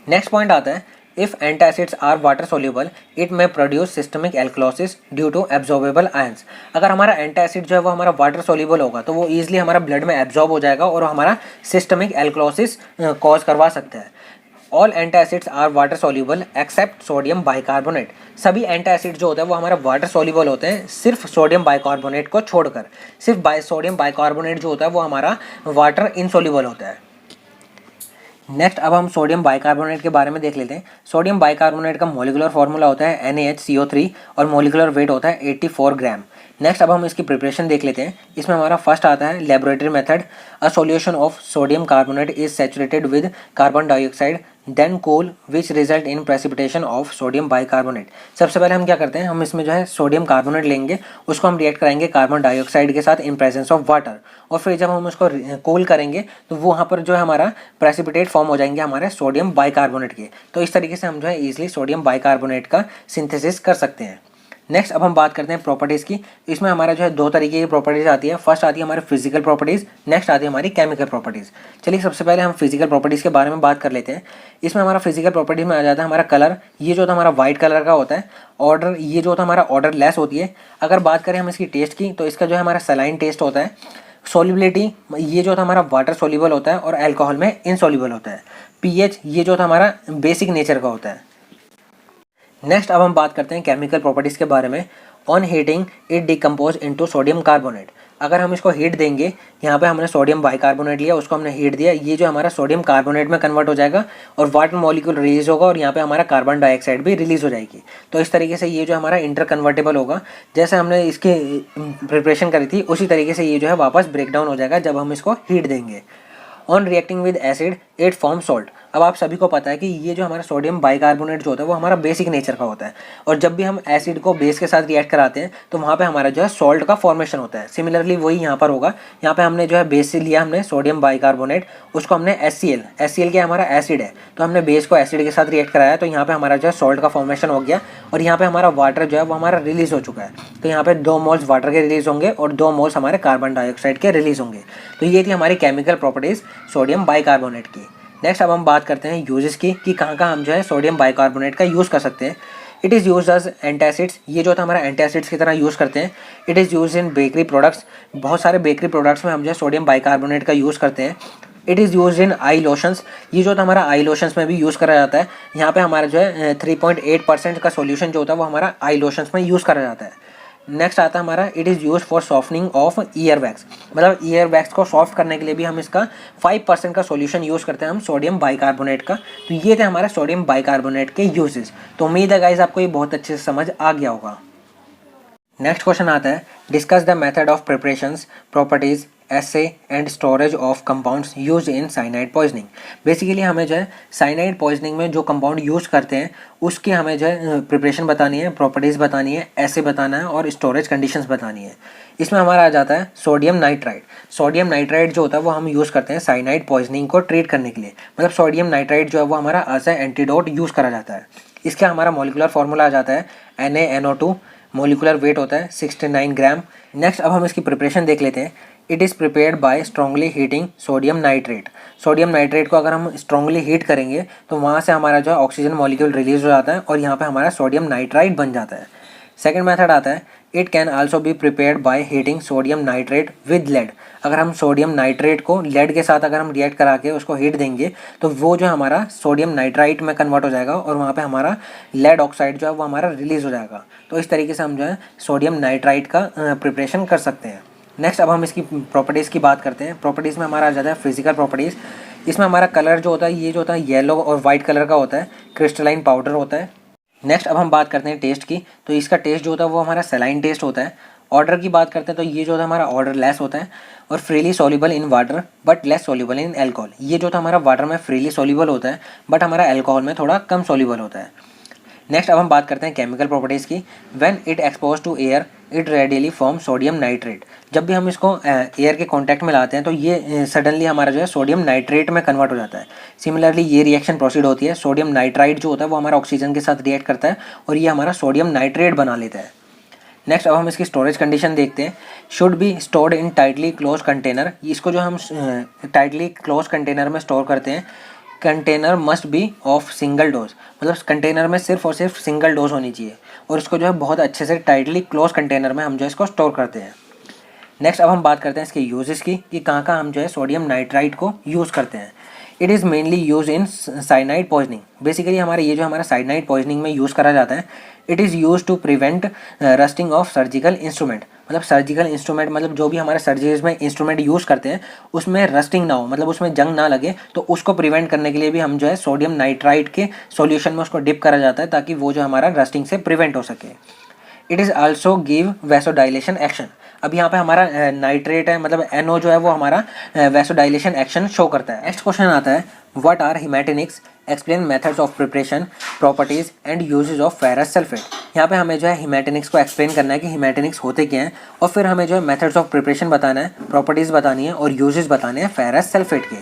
नेक्स्ट पॉइंट आता है, if antacids are water soluble it may produce systemic alkalosis due to absorbable ions। अगर हमारा एंटासिड जो है वो हमारा वाटर सोल्यूबल होगा तो वो ईजिली हमारा ब्लड में एब्जॉर्ब हो जाएगा और हमारा सिस्टमिक एल्कलोसिस कॉज करवा सकता है। All antacids are water soluble except sodium bicarbonate. सभी एंटासिड जो होते हैं वो हमारा वाटर सोल्यूबल होते हैं, सिर्फ सोडियम बाइकार्बोनेट को छोड़कर। सिर्फ सोडियम बाइकार्बोनेट जो होता है वो हमारा वाटर इनसोल्यूबल होता है। नेक्स्ट अब हम सोडियम बाइकार्बोनेट के बारे में देख लेते हैं। सोडियम बाइकार्बोनेट का मोलिकुलर फार्मूला होता है NaHCO3 और मोलिकुलर वेट होता है 84 ग्राम। नेक्स्ट अब हम इसकी प्रिपरेशन देख लेते हैं। इसमें हमारा फर्स्ट आता है laboratory method. A solution of sodium carbonate is saturated with carbon dioxide then cool which result in precipitation of sodium bicarbonate. सबसे पहले हम क्या करते हैं, हम इसमें जो है सोडियम कार्बोनेट लेंगे, उसको हम रिएक्ट कराएंगे कार्बन डाइऑक्साइड के साथ इन प्रेजेंस ऑफ वाटर, और फिर जब हम उसको कूल करेंगे तो वो वहाँ पर जो है हमारा प्रेसिपिटेट फॉर्म हो जाएंगे हमारे सोडियम बाइकार्बोनेट के। तो इस तरीके से हम जो है ईजिली सोडियम बाइकार्बोनेट का सिंथेसिस कर सकते हैं। नेक्स्ट अब हम बात करते हैं प्रॉपर्टीज़ की। इसमें हमारा जो है दो तरीके की प्रॉपर्टीज़ आती है। फर्स्ट आती है हमारी फिजिकल प्रॉपर्टीज़, नेक्स्ट आती है हमारी केमिकल प्रॉपर्टीज़। चलिए सबसे पहले हम फिजिकल प्रॉपर्टीज़ के बारे में बात कर लेते हैं। इसमें हमारा फिजिकल प्रॉपर्टीज में आ जाता है हमारा कलर। ये जो होता है हमारा वाइट कलर का होता है। ऑर्डर, ये जो होता है हमारा ऑर्डर लेस होती है। अगर बात करें हम इसकी टेस्ट की, तो इसका जो है हमारा सलाइन टेस्ट होता है। सॉल्युबिलिटी, ये जो होता है हमारा वाटर सॉल्युबल होता है और अल्कोहल में इनसॉल्युबल होता है। पीएच, ये जो होता है हमारा बेसिक नेचर का होता है। नेक्स्ट अब हम बात करते हैं केमिकल प्रॉपर्टीज़ के बारे में। On heating it decompose into sodium carbonate. अगर हम इसको हीट देंगे, यहाँ पे हमने सोडियम बाइकार्बोनेट लिया, उसको हमने हीट दिया, ये जो हमारा सोडियम कार्बोनेट में कन्वर्ट हो जाएगा और वाटर मॉलिक्यूल रिलीज होगा और यहाँ पे हमारा कार्बन डाइऑक्साइड भी रिलीज हो जाएगी। तो इस तरीके से ये जो हमारा इंटर कन्वर्टेबल होगा, जैसे हमने इसकी प्रिपरेशन करी थी उसी तरीके से ये जो है वापस ब्रेक डाउन हो जाएगा जब हम इसको हीट देंगे। On reacting with acid it form salt. अब आप सभी को पता है कि ये जो हमारा सोडियम बाइकार्बोनेट जो होता है वो हमारा बेसिक नेचर का होता है, और जब भी हम एसिड को बेस के साथ रिएक्ट कराते हैं तो वहाँ पे हमारा जो है सॉल्ट का फॉर्मेशन होता है। सिमिलरली वही यहाँ पर होगा। यहाँ पे हमने जो है बेस से लिया हमने सोडियम बाइकार्बोनेट, उसको हमने HCl क्या हमारा एसिड है, तो हमने बेस को एसिड के साथ रिएक्ट कराया, तो यहाँ पे हमारा जो है सॉल्ट का फॉर्मेशन हो गया और यहाँ पे हमारा वाटर जो है वो हमारा रिलीज हो चुका है। तो यहाँ पे 2 मोल्स वाटर के रिलीज होंगे और 2 मोल्स हमारे कार्बन डाइऑक्साइड के रिलीज होंगे। तो ये थी हमारी केमिकल प्रॉपर्टीज सोडियम बाइकार्बोनेट की। नेक्स्ट अब हम बात करते हैं यूजेस की कि कहाँ कहाँ हम जो है सोडियम बाइकार्बोनेट का यूज़ कर सकते हैं। It is use as antacids. ये जो था हमारा एंटासिड्स की तरह यूज़ करते हैं। It is use in bakery products. बहुत सारे बेकरी प्रोडक्ट्स में हम जो है सोडियम बाइकार्बोनेट का यूज़ करते हैं। It is use in I lotions. ये जो था हमारा आई लोशंस में भी यूज़ करा जाता है। यहाँ पे हमारा जो है 3.8% का सोल्यूशन जो होता है वो हमारा आई लोशंस में यूज़ करा जाता है। नेक्स्ट आता है हमारा it is use for softening of year wax. मतलब ईयर वैक्स को सॉफ्ट करने के लिए भी हम इसका 5% का सॉल्यूशन यूज़ करते हैं हम सोडियम बाइकार्बोनेट का। तो ये थे हमारे सोडियम बाइकार्बोनेट के यूजेस। तो उम्मीद है गाइस आपको ये बहुत अच्छे से समझ आ गया होगा। नेक्स्ट क्वेश्चन आता है discuss the method of preparations, properties, essay and storage of compounds use in cyanide poisoning. Basically हमें जो है साइनाइड पॉइजनिंग में जो कंपाउंड यूज़ करते हैं उसकी हमें जो है प्रिपरेशन बतानी है, प्रॉपर्टीज़ बतानी है, ऐसे बताना है और स्टोरेज कंडीशंस बतानी है। इसमें हमारा आ जाता है सोडियम नाइट्राइड। सोडियम नाइट्राइड जो होता है वो हम यूज़ करते हैं साइनाइड पॉइजनिंग को ट्रीट करने के लिए, मतलब सोडियम नाइट्राइड जो है वो हमारा एज ए एंटीडोट यूज़ करा जाता है। इसका हमारा मॉलिकुलर फार्मूला आ जाता है NaNO2, मोलिकुलर वेट होता है 69 ग्राम। नेक्स्ट अब हम इसकी प्रिपरेशन देख लेते हैं। It is prepared by strongly heating sodium nitrate. Sodium nitrate को अगर हम स्ट्रांगली हीट करेंगे तो वहाँ से हमारा जो है ऑक्सीजन मॉलिक्यूल रिलीज हो जाता है और यहाँ पे हमारा सोडियम नाइट्राइट बन जाता है। सेकेंड मेथड आता है it can also be prepared by heating sodium nitrate with lead. अगर हम सोडियम नाइट्रेट को लेड के साथ अगर हम रिएक्ट करा के उसको हीट देंगे तो वो जो हमारा सोडियम नाइट्राइट में कन्वर्ट हो जाएगा और वहाँ पे हमारा लेड ऑक्साइड जो है वो हमारा रिलीज हो जाएगा। तो इस तरीके से हम जो है सोडियम नाइट्राइट का प्रिपरेशन कर सकते हैं। नेक्स्ट अब हम इसकी प्रॉपर्टीज़ की बात करते हैं। प्रॉपर्टीज़ में हमारा आ जाता है फिजिकल प्रॉपर्टीज़। इसमें हमारा कलर जो होता है ये जो होता है येलो और वाइट कलर का होता है, क्रिस्टलाइन पाउडर होता है। नेक्स्ट अब हम बात करते हैं टेस्ट की। तो इसका टेस्ट जो होता है वो हमारा सलाइन टेस्ट होता है। ऑर्डर की बात करते हैं तो ये जो होता है हमारा ऑर्डर लेस होता है और freely soluble in water but less soluble in alcohol. ये जो था हमारा वाटर में फ्रीली सॉल्युबल होता है बट हमारा अल्कोहल में थोड़ा कम सॉल्युबल होता है। नेक्स्ट अब हम बात करते हैं केमिकल प्रॉपर्टीज़ की। When it expose to air it readily form sodium nitrate. जब भी हम इसको एयर के कांटेक्ट में लाते हैं तो ये सडनली हमारा जो है सोडियम नाइट्रेट में कन्वर्ट हो जाता है। सिमिलरली ये रिएक्शन प्रोसीड होती है, सोडियम नाइट्राइट जो होता है वो हमारा ऑक्सीजन के साथ रिएक्ट करता है और ये हमारा सोडियम नाइट्रेट बना लेता है। नेक्स्ट अब हम इसकी स्टोरेज कंडीशन देखते हैं। Should be stored in tightly close container. इसको जो हम टाइटली क्लोज कंटेनर में स्टोर करते हैं, container must be of single dose, मतलब कंटेनर में सिर्फ और सिर्फ सिंगल डोज होनी चाहिए और इसको जो है बहुत अच्छे से टाइटली क्लोज कंटेनर में हम जो है इसको स्टोर करते हैं। नेक्स्ट अब हम बात करते हैं इसके यूजेस की कि कहाँ कहाँ हम जो है सोडियम नाइट्राइट को यूज़ करते हैं। It is mainly use in cyanide poisoning. Basically हमारे ये जो हमारा साइनाइड पॉइजनिंग में यूज़ करा जाता है। It is use to prevent rusting of surgical instrument, मतलब सर्जिकल इंस्ट्रूमेंट मतलब जो भी हमारे सर्जरीज में इंस्ट्रूमेंट यूज़ करते हैं उसमें रस्टिंग ना हो, मतलब उसमें जंग ना लगे, तो उसको प्रिवेंट करने के लिए भी हम जो है सोडियम नाइट्राइट के सॉल्यूशन में उसको डिप करा जाता है ताकि वो जो हमारा रस्टिंग से प्रिवेंट हो सके। It is also give vasodilation action. अब यहाँ पे हमारा नाइट्रेट है, मतलब NO जो है वो हमारा वैसोडाइलेशन एक्शन शो करता है। नेक्स्ट क्वेश्चन आता है what are haematinics, explain methods of preparation, properties and uses of ferrous sulphate. यहाँ पे हमें जो है हिमैटिनिक्स को एक्सप्लेन करना है कि हिमैटिनिक्स होते क्या हैं और फिर हमें जो है मेथड्स ऑफ प्रिपरेशन बताना है, प्रॉपर्टीज़ बतानी है और यूजेज बताने हैं फेरस सल्फेट के।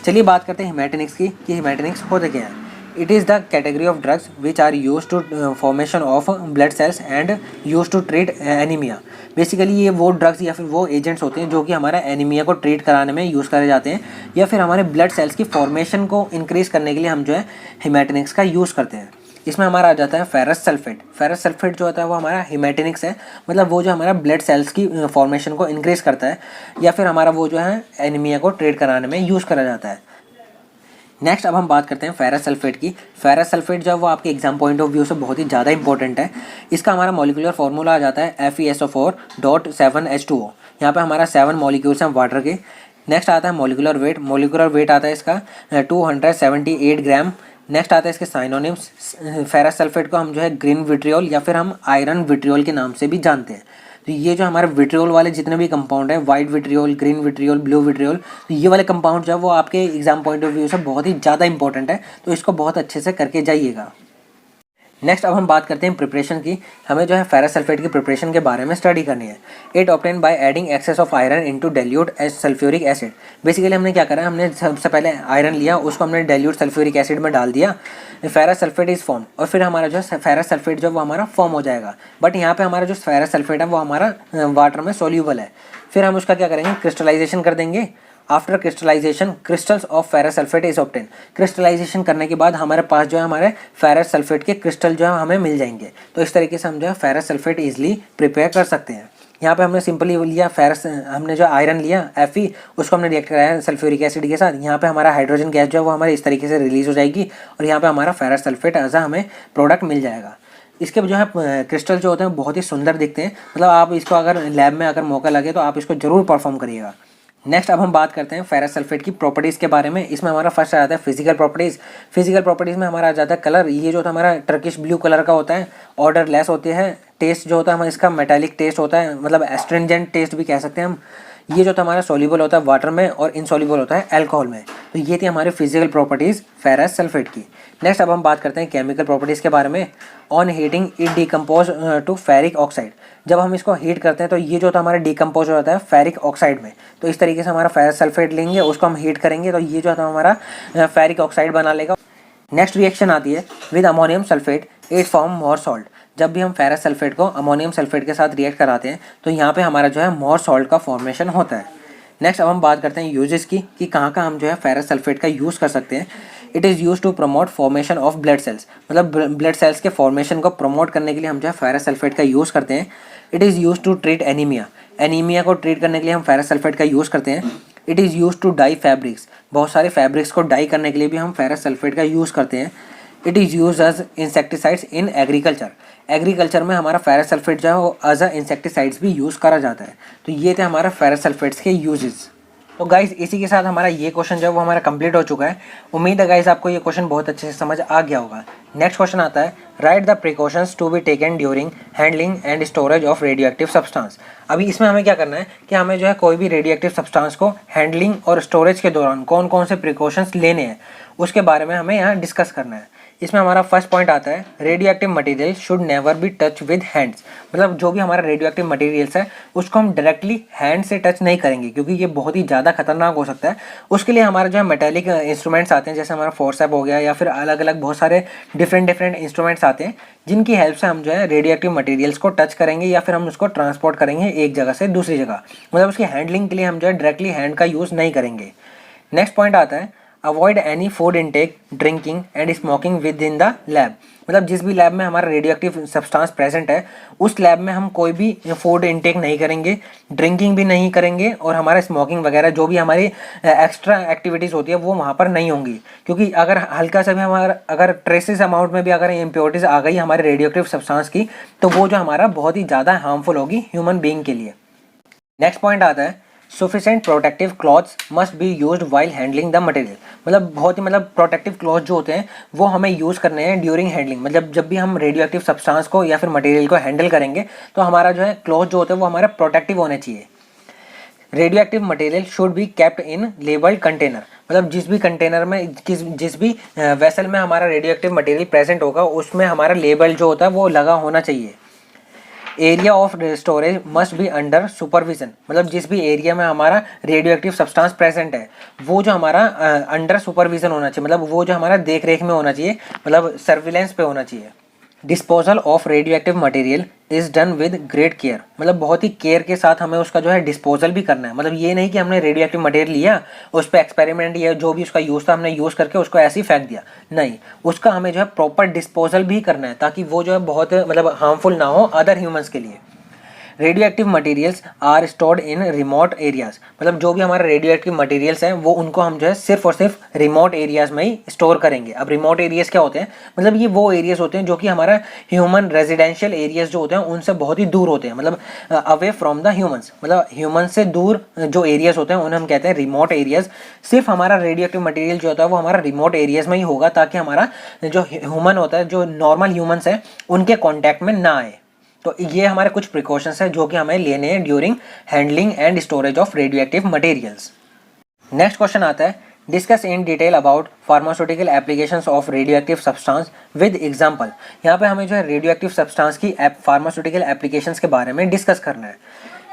चलिए बात करते हैं हिमैटिनिक्स की कि हिमैटिनिक्स होते क्या हैं। It is the category of drugs which are used to formation of blood cells and used to treat anemia। Basically ये वो ड्रग्स या फिर वो एजेंट्स होते हैं जो कि हमारा एनीमिया को ट्रीट कराने में यूज़ करे जाते हैं या फिर हमारे ब्लड सेल्स की फॉर्मेशन को इंक्रीज़ करने के लिए हम जो है हिमैटिनिक्स का यूज़ करते हैं। इसमें हमारा आ जाता है फेरस सल्फेट। फेरस सल्फेट जो होता है वो हमारा हिमैटिनिक्स है, मतलब वो जो हमारा ब्लड सेल्स की फॉर्मेशन को इंक्रीज़ करता है या फिर हमारा वो जो है एनीमिया को ट्रीट कराने में यूज़ करा जाता है। नेक्स्ट अब हम बात करते हैं फेरस सल्फेट की। फेरस सल्फेट जो है वो आपके एग्जाम पॉइंट ऑफ व्यू से बहुत ही ज़्यादा इंपॉर्टेंट है। इसका हमारा मॉलिकुलर फार्मूला आ जाता है FeSO4.7H2O। यहाँ पे हमारा 7 मॉलिक्यूल्स हैं वाटर के। नेक्स्ट आता है मॉलिकुलर वेट। मॉलिकुलर वेट आता है इसका 278 ग्राम। नेक्स्ट आता है इसके साइनोनिम्स। फेरस सल्फेट को हम जो है ग्रीन विट्रियोल या फिर हम आयरन विट्रियोल के नाम से भी जानते हैं। तो ये जो हमारे विट्रियोल वाले जितने भी कंपाउंड है, white vitriol, green vitriol, blue vitriol, तो ये वाले कंपाउंड जो है वो आपके एग्जाम पॉइंट ऑफ व्यू से बहुत ही ज़्यादा इंपॉर्टेंट है, तो इसको बहुत अच्छे से करके जाइएगा। नेक्स्ट अब हम बात करते हैं प्रिपरेशन की। हमें जो है फेरस सल्फेट की प्रिपरेशन के बारे में स्टडी करनी है। It obtain by adding excess of iron into dilute as sulphuric acid. Basically हमने क्या करा, हमने सबसे पहले आयरन लिया, उसको हमने डाइल्यूट सल्फ्यूरिक एसिड में डाल दिया, फेरस सल्फेट इज फॉर्म, और फिर हमारा जो है फेरस सल्फेट जो वो हमारा फॉर्म हो जाएगा। बट यहाँ पे हमारा जो फेरस सल्फेट है वो हमारा वाटर में सोल्यूबल है। फिर हम उसका क्या करेंगे, क्रिस्टलाइजेशन कर देंगे। After crystallization crystals of ferrous sulphate is obtain. Crystallization करने के बाद हमारे पास जो है हमारे फेरस सल्फेट के क्रिस्टल जो है हमें मिल जाएंगे। तो इस तरीके से हम जो है फेरस सल्फेट इजीली प्रिपेयर कर सकते हैं। यहाँ पे हमने सिंपली लिया फेरस, हमने जो आयरन लिया Fe, उसको हमने रिएक्ट कराया सल्फ्यूरिक एसिड के साथ। यहाँ पे हमारा हाइड्रोजन गैस जो है वो हमारे इस तरीके से रिलीज हो जाएगी और यहाँ पे हमारा फेरस सल्फेट एज हमें प्रोडक्ट मिल जाएगा। इसके जो है क्रिस्टल जो होते हैं बहुत ही सुंदर दिखते हैं, मतलब आप इसको अगर लैब में अगर मौका लगे तो आप इसको जरूर परफॉर्म करिएगा। नेक्स्ट अब हम बात करते हैं फेरस सल्फेट की प्रॉपर्टीज़ के बारे में। इसमें हमारा फर्स्ट आ जाता है फिजिकल प्रॉपर्टीज़। फिजिकल प्रॉपर्टीज़ में हमारा आ जाता है कलर। ये जो हमारा टर्किश ब्लू कलर का होता है, ऑर्डर लेस होती है। टेस्ट जो होता है हमारा इसका मेटालिक टेस्ट होता है, मतलब एस्ट्रिंजेंट टेस्ट भी कह सकते हैं हम। ये जो था हमारा सॉल्युबल होता है वाटर में और इनसॉल्युबल होता है अल्कोहल में। तो ये थी हमारी फिजिकल प्रॉपर्टीज़ फेरस सल्फेट की। नेक्स्ट अब हम बात करते हैं केमिकल प्रॉपर्टीज़ के बारे में। On heating it decompose to ferric oxide. जब हम इसको हीट करते हैं तो ये जो था हमारा डिकम्पोज हो जाता है फेरिक ऑक्साइड में। तो इस तरीके से हमारा फेरस सल्फेट लेंगे, उसको हम हीट करेंगे तो ये जो था हमारा फेरिक ऑक्साइड बना लेगा। नेक्स्ट रिएक्शन आती है with ammonium sulphate, it form more salt. जब भी हम फेरस सल्फेट को अमोनियम सल्फेट के साथ रिएक्ट कराते हैं तो यहाँ पे हमारा जो है मोर सॉल्ट का फॉर्मेशन होता है। नेक्स्ट अब हम बात करते हैं यूजेस की कि कहाँ कहाँ हम जो है फेरस सल्फेट का यूज़ कर सकते हैं। It is use to promote formation of blood cells, मतलब ब्लड सेल्स के फॉर्मेशन को प्रमोट करने के लिए हम जो है फेरस सल्फेट का यूज़ करते हैं। It is use to treat anaemia, anaemia को ट्रीट करने के लिए हम फेरस सल्फेट का यूज़ करते हैं। It is use to dye fabrics, बहुत सारे फैब्रिक्स को डाई करने के लिए भी हम फेरस सल्फेट का यूज़ करते हैं। It is use as insecticides in agriculture, agriculture में हमारा फेरस सल्फेट जो है वो एज अ इंसेक्टिसाइड्स भी यूज़ करा जाता है। तो ये थे हमारा फेरस सल्फेट्स के यूजेस। तो गाइस इसी के साथ हमारा ये क्वेश्चन जो है वो हमारा कंप्लीट हो चुका है। उम्मीद है गाइस आपको ये क्वेश्चन बहुत अच्छे से समझ आ गया होगा। नेक्स्ट क्वेश्चन आता है write the precautions to be taken during handling and storage of radioactive substance. अभी इसमें हमें क्या करना है कि हमें जो है कोई भी रेडियो एक्टिव सब्सटेंस को हैंडलिंग और स्टोरेज के दौरान कौन कौन से प्रिकॉशंस लेने हैं उसके बारे में हमें यहाँ डिस्कस करना है। इसमें हमारा फर्स्ट पॉइंट आता है radio active material should never be touch with hands, मतलब जो भी हमारा रेडियो एक्टिव मटेरियल्स है उसको हम डायरेक्टली हैंड से टच नहीं करेंगे क्योंकि ये बहुत ही ज़्यादा खतरनाक हो सकता है। उसके लिए हमारा जो है मेटेलिक इंस्ट्रूमेंट्स आते हैं, जैसे हमारा फोर्सेप हो गया या फिर अलग अलग बहुत सारे डिफरेंट इंस्ट्रूमेंट्स आते हैं जिनकी हेल्प से हम जो है रेडियो एक्टिव मटेरियल्स को टच करेंगे या फिर हम उसको ट्रांसपोर्ट करेंगे एक जगह से दूसरी जगह, मतलब उसकी हैंडलिंग के लिए हम जो है डायरेक्टली हैंड का यूज़ नहीं करेंगे। नेक्स्ट पॉइंट आता है avoid any food intake, drinking and smoking with in the lab, मतलब जिस भी लैब में हमारा रेडियो एक्टिव सब्सटेंस प्रेजेंट है उस लैब में हम कोई भी फूड इनटेक नहीं करेंगे, ड्रिंकिंग भी नहीं करेंगे और हमारा स्मोकिंग वगैरह जो भी हमारी एक्स्ट्रा एक्टिविटीज़ होती है वो वहाँ पर नहीं होंगी। क्योंकि अगर हल्का सा भी हमारा अगर ट्रेसेस अमाउंट में भी अगर इम्प्योरिटीज़ आ गई हमारे रेडियो एक्टिव सब्सटेंस की तो वो जो हमारा बहुत ही ज़्यादा हार्मफुल होगी ह्यूमन बीइंग के लिए। नेक्स्ट पॉइंट आता है sufficient protective clothes must be used while handling the material, मतलब बहुत ही प्रोटेक्टिव क्लॉथ जो होते हैं वो हमें यूज़ करने हैं ड्यूरिंग हैंडलिंग, मतलब जब भी हम रेडियो एक्टिव सब्सटेंस को या फिर मटेरियल को हैंडल करेंगे तो हमारा जो है क्लॉथ जो होते हैं वो हमारे प्रोटेक्टिव होने चाहिए। Radio active material should be kept in labelled container, मतलब जिस भी कंटेनर में जिस भी वेसल में हमारा रेडियो एक्टिव मटेरियल प्रेजेंट होगा उसमें हमारा लेबल जो होता है वो लगा होना चाहिए। Area of storage must be under supervision, मतलब जिस भी एरिया में हमारा रेडियो एक्टिव सब्सटेंस प्रेजेंट है वो जो हमारा अंडर सुपरविजन होना चाहिए, मतलब वो जो हमारा देख रेख में होना चाहिए, मतलब सर्विलेंस पे होना चाहिए। Disposal of radio active material is done with great care, मतलब बहुत ही केयर के साथ हमें उसका जो है डिस्पोजल भी करना है, मतलब ये नहीं कि हमने रेडियो एक्टिव मटेरियल लिया उस पर एक्सपेरिमेंट या जो भी उसका यूज़ था हमने यूज़ करके उसको ऐसे ही फेंक दिया, नहीं, उसका हमें जो है प्रॉपर डिस्पोजल भी करना है ताकि वो जो है बहुत हार्मफुल ना हो अदर ह्यूमंस के लिए। Radioactive materials are stored in remote areas, मतलब जो भी हमारे रेडियो एक्टिव मटेरियल्स हैं वो उनको हम जो है सिर्फ और सिर्फ रिमोट एरियाज में ही स्टोर करेंगे। अब रिमोट एरियाज क्या होते हैं, मतलब ये वो एरियाज होते हैं जो कि हमारा ह्यूमन रेजिडेंशियल एरियाज जो होते हैं उनसे बहुत ही दूर होते हैं, मतलब अवे फ्रॉम द ह्यूमंस, मतलब ह्यूमन से दूर जो एरियाज होते हैं उन्हें हम कहते हैं रिमोट एरियाज। सिर्फ हमारा रेडियो एक्टिव मटेरियल जो होता है वो हमारा रिमोट एरियाज में ही होगा ताकि हमारा जो ह्यूमन होता है, जो नॉर्मल ह्यूमंस हैं, उनके कॉन्टैक्ट में ना आए। तो ये हमारे कुछ प्रिकॉशंस हैं जो कि हमें लेने हैं during handling and storage of radioactive materials. Next question आता है discuss in detail about pharmaceutical applications of radioactive substance with example. यहाँ पे हमें जो है रेडियो एक्टिव सब्सटेंस की फार्मास्यूटिकल एप्लीकेशंस के बारे में डिस्कस करना है।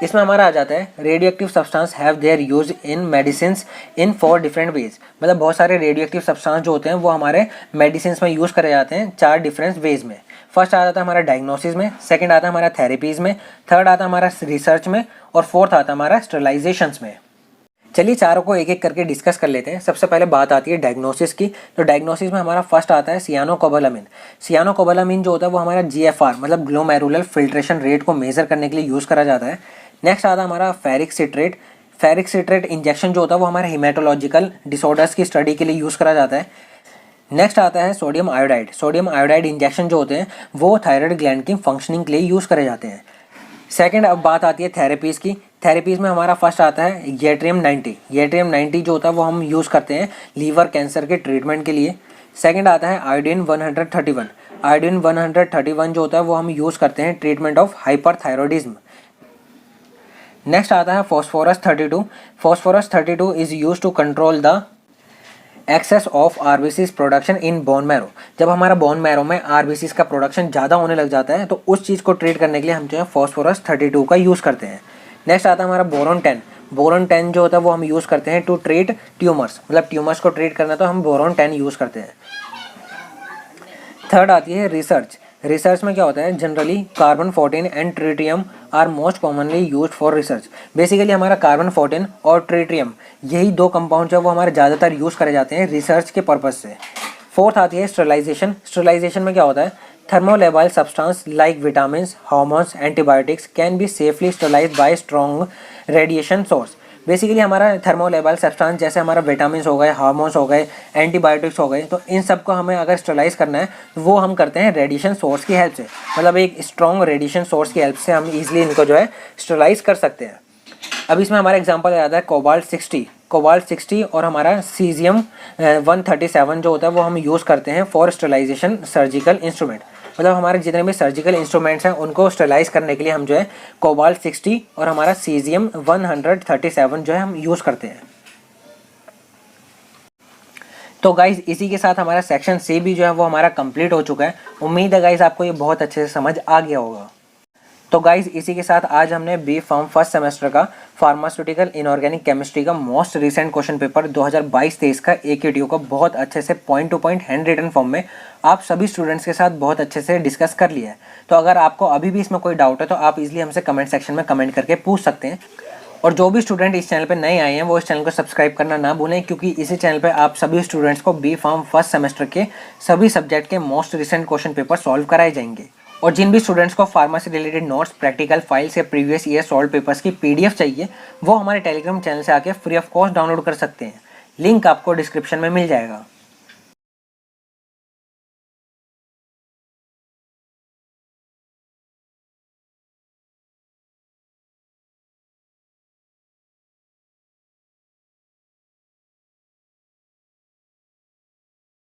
इसमें हमारा आ जाता है radio active substance have their use in medicine in 4 different ways, मतलब बहुत सारे रेडियो एक्टिव सब्सटेंस जो होते हैं वो हमारे मेडिसिन में यूज़ करे जाते हैं 4 डिफरेंट वेज में। फर्स्ट आ जाता है हमारा डायग्नोसिस में, सेकंड आता है हमारा थेरेपीज़ में, थर्ड आता है हमारा रिसर्च में और फोर्थ आता है हमारा स्टरलाइजेशंस में। चलिए चारों को एक एक करके डिस्कस कर लेते हैं। सबसे पहले बात आती है डायग्नोसिस की। तो डायग्नोसिस में हमारा फर्स्ट आता है सियानोकोबालामिन। सियानोकोबालामिन जो होता है वो हमारा GFR मतलब ग्लोमेरुलर फिल्ट्रेशन रेट को मेजर करने के लिए यूज़ करा जाता है। नेक्स्ट आता है हमारा ferric citrate. Ferric citrate injection जो होता है वो हमारे हिमेटोलॉजिकल डिसऑर्डर्स की स्टडी के लिए यूज़ करा जाता है। नेक्स्ट आता है sodium iodide. Sodium iodide injection जो होते हैं वो थायराइड ग्लैंड की फंक्शनिंग के लिए यूज़ करे जाते हैं। सेकंड अब बात आती है थेरेपीज़ की। थेरेपीज़ में हमारा फर्स्ट आता है येट्रियम 90। येट्रियम 90 जो होता है वो हम यूज़ करते हैं लीवर कैंसर के ट्रीटमेंट के लिए। सेकंड आता है आयोडीन 131। आयोडीन 131 जो होता है वो हम यूज़ करते हैं ट्रीटमेंट ऑफ हाइपरथायरॉयडिज्म। नेक्स्ट आता है phosphorus 32। Phosphorus 32 is use to control the excess of RBCs production in bone marrow. जब हमारा बोन मैरो में आरबीसीज का प्रोडक्शन ज़्यादा होने लग जाता है तो उस चीज़ को ट्रीट करने के लिए हम जो है फॉस्फोरस 32 का यूज़ करते हैं। नेक्स्ट आता है हमारा बोरॉन 10। बोरॉन 10 जो होता है वो हम यूज़ करते हैं टू ट्रीट ट्यूमर्स, मतलब ट्यूमर्स को ट्रीट करना तो हम बोरॉन 10 यूज़ करते हैं। थर्ड आती है रिसर्च। रिसर्च में क्या होता है, generally carbon 14 and tritium are most commonly use for research. Basically हमारा कार्बन 14 और ट्रिटियम यही दो कंपाउंड जो है वो हमारे ज़्यादातर यूज़ करे जाते हैं रिसर्च के पर्पज़ से। फोर्थ आती है स्टरलाइजेशन। स्टरलाइजेशन में क्या होता है, thermolabile substance like vitamins, hormones, antibiotics can be safely sterilised bye strong radiation source. Basically हमारा थर्मोलेबल सब्सटेंस जैसे हमारा विटामिन हो गए, हार्मोन्स हो गए, एंटीबायोटिक्स हो गए, तो इन सब को हमें अगर स्टरलाइज करना है तो वो हम करते हैं रेडिएशन सोर्स की हेल्प से, मतलब एक स्ट्रॉन्ग रेडिएशन सोर्स की हेल्प से हम इजीली इनको जो है स्टरलाइज कर सकते हैं। अब इसमें हमारा एग्जांपल आता है कोबाल्ट 60। कोबाल्ट 60 और हमारा सीजियम 137 जो होता है वो हम यूज़ करते हैं फॉर स्टरलाइजेशन सर्जिकल इंस्ट्रूमेंट। मतलब हमारे जितने भी सर्जिकल इंस्ट्रूमेंट्स हैं उनको स्टरलाइज करने के लिए हम जो है कोबाल्ट 60 और हमारा सीजियम 137 जो है हम यूज़ करते हैं। तो गाइज़ इसी के साथ हमारा सेक्शन सी भी जो है वो हमारा कंप्लीट हो चुका है। उम्मीद है गाइज़ आपको ये बहुत अच्छे से समझ आ गया होगा। तो गाइज़ इसी के साथ आज हमने बी फार्म फर्स्ट सेमेस्टर का फार्मास्यूटिकल इनऑर्गेनिक केमिस्ट्री का मोस्ट रिसेंट क्वेश्चन पेपर 2022-23 का AQTO का बहुत अच्छे से point to point handwritten form में आप सभी स्टूडेंट्स के साथ बहुत अच्छे से डिस्कस कर लिया है। तो अगर आपको अभी भी इसमें कोई डाउट है तो आप इजीली हमसे कमेंट सेक्शन में कमेंट करके पूछ सकते हैं। और जो भी स्टूडेंट इस चैनल पे नए आए हैं वो इस चैनल को सब्सक्राइब करना ना भूलें, क्योंकि इसी चैनल पे आप सभी स्टूडेंट्स को बी फार्म फर्स्ट सेमेस्टर के सभी सब्जेक्ट के most recent question paper solve कराए जाएंगे। और जिन भी स्टूडेंट्स को pharmacy related notes, practical files या प्रीवियस ईयर सॉल्व पेपर्स की PDF चाहिए वो हमारे टेलीग्राम चैनल से आके फ्री ऑफ कॉस्ट डाउनलोड कर सकते हैं। लिंक आपको डिस्क्रिप्शन में मिल जाएगा।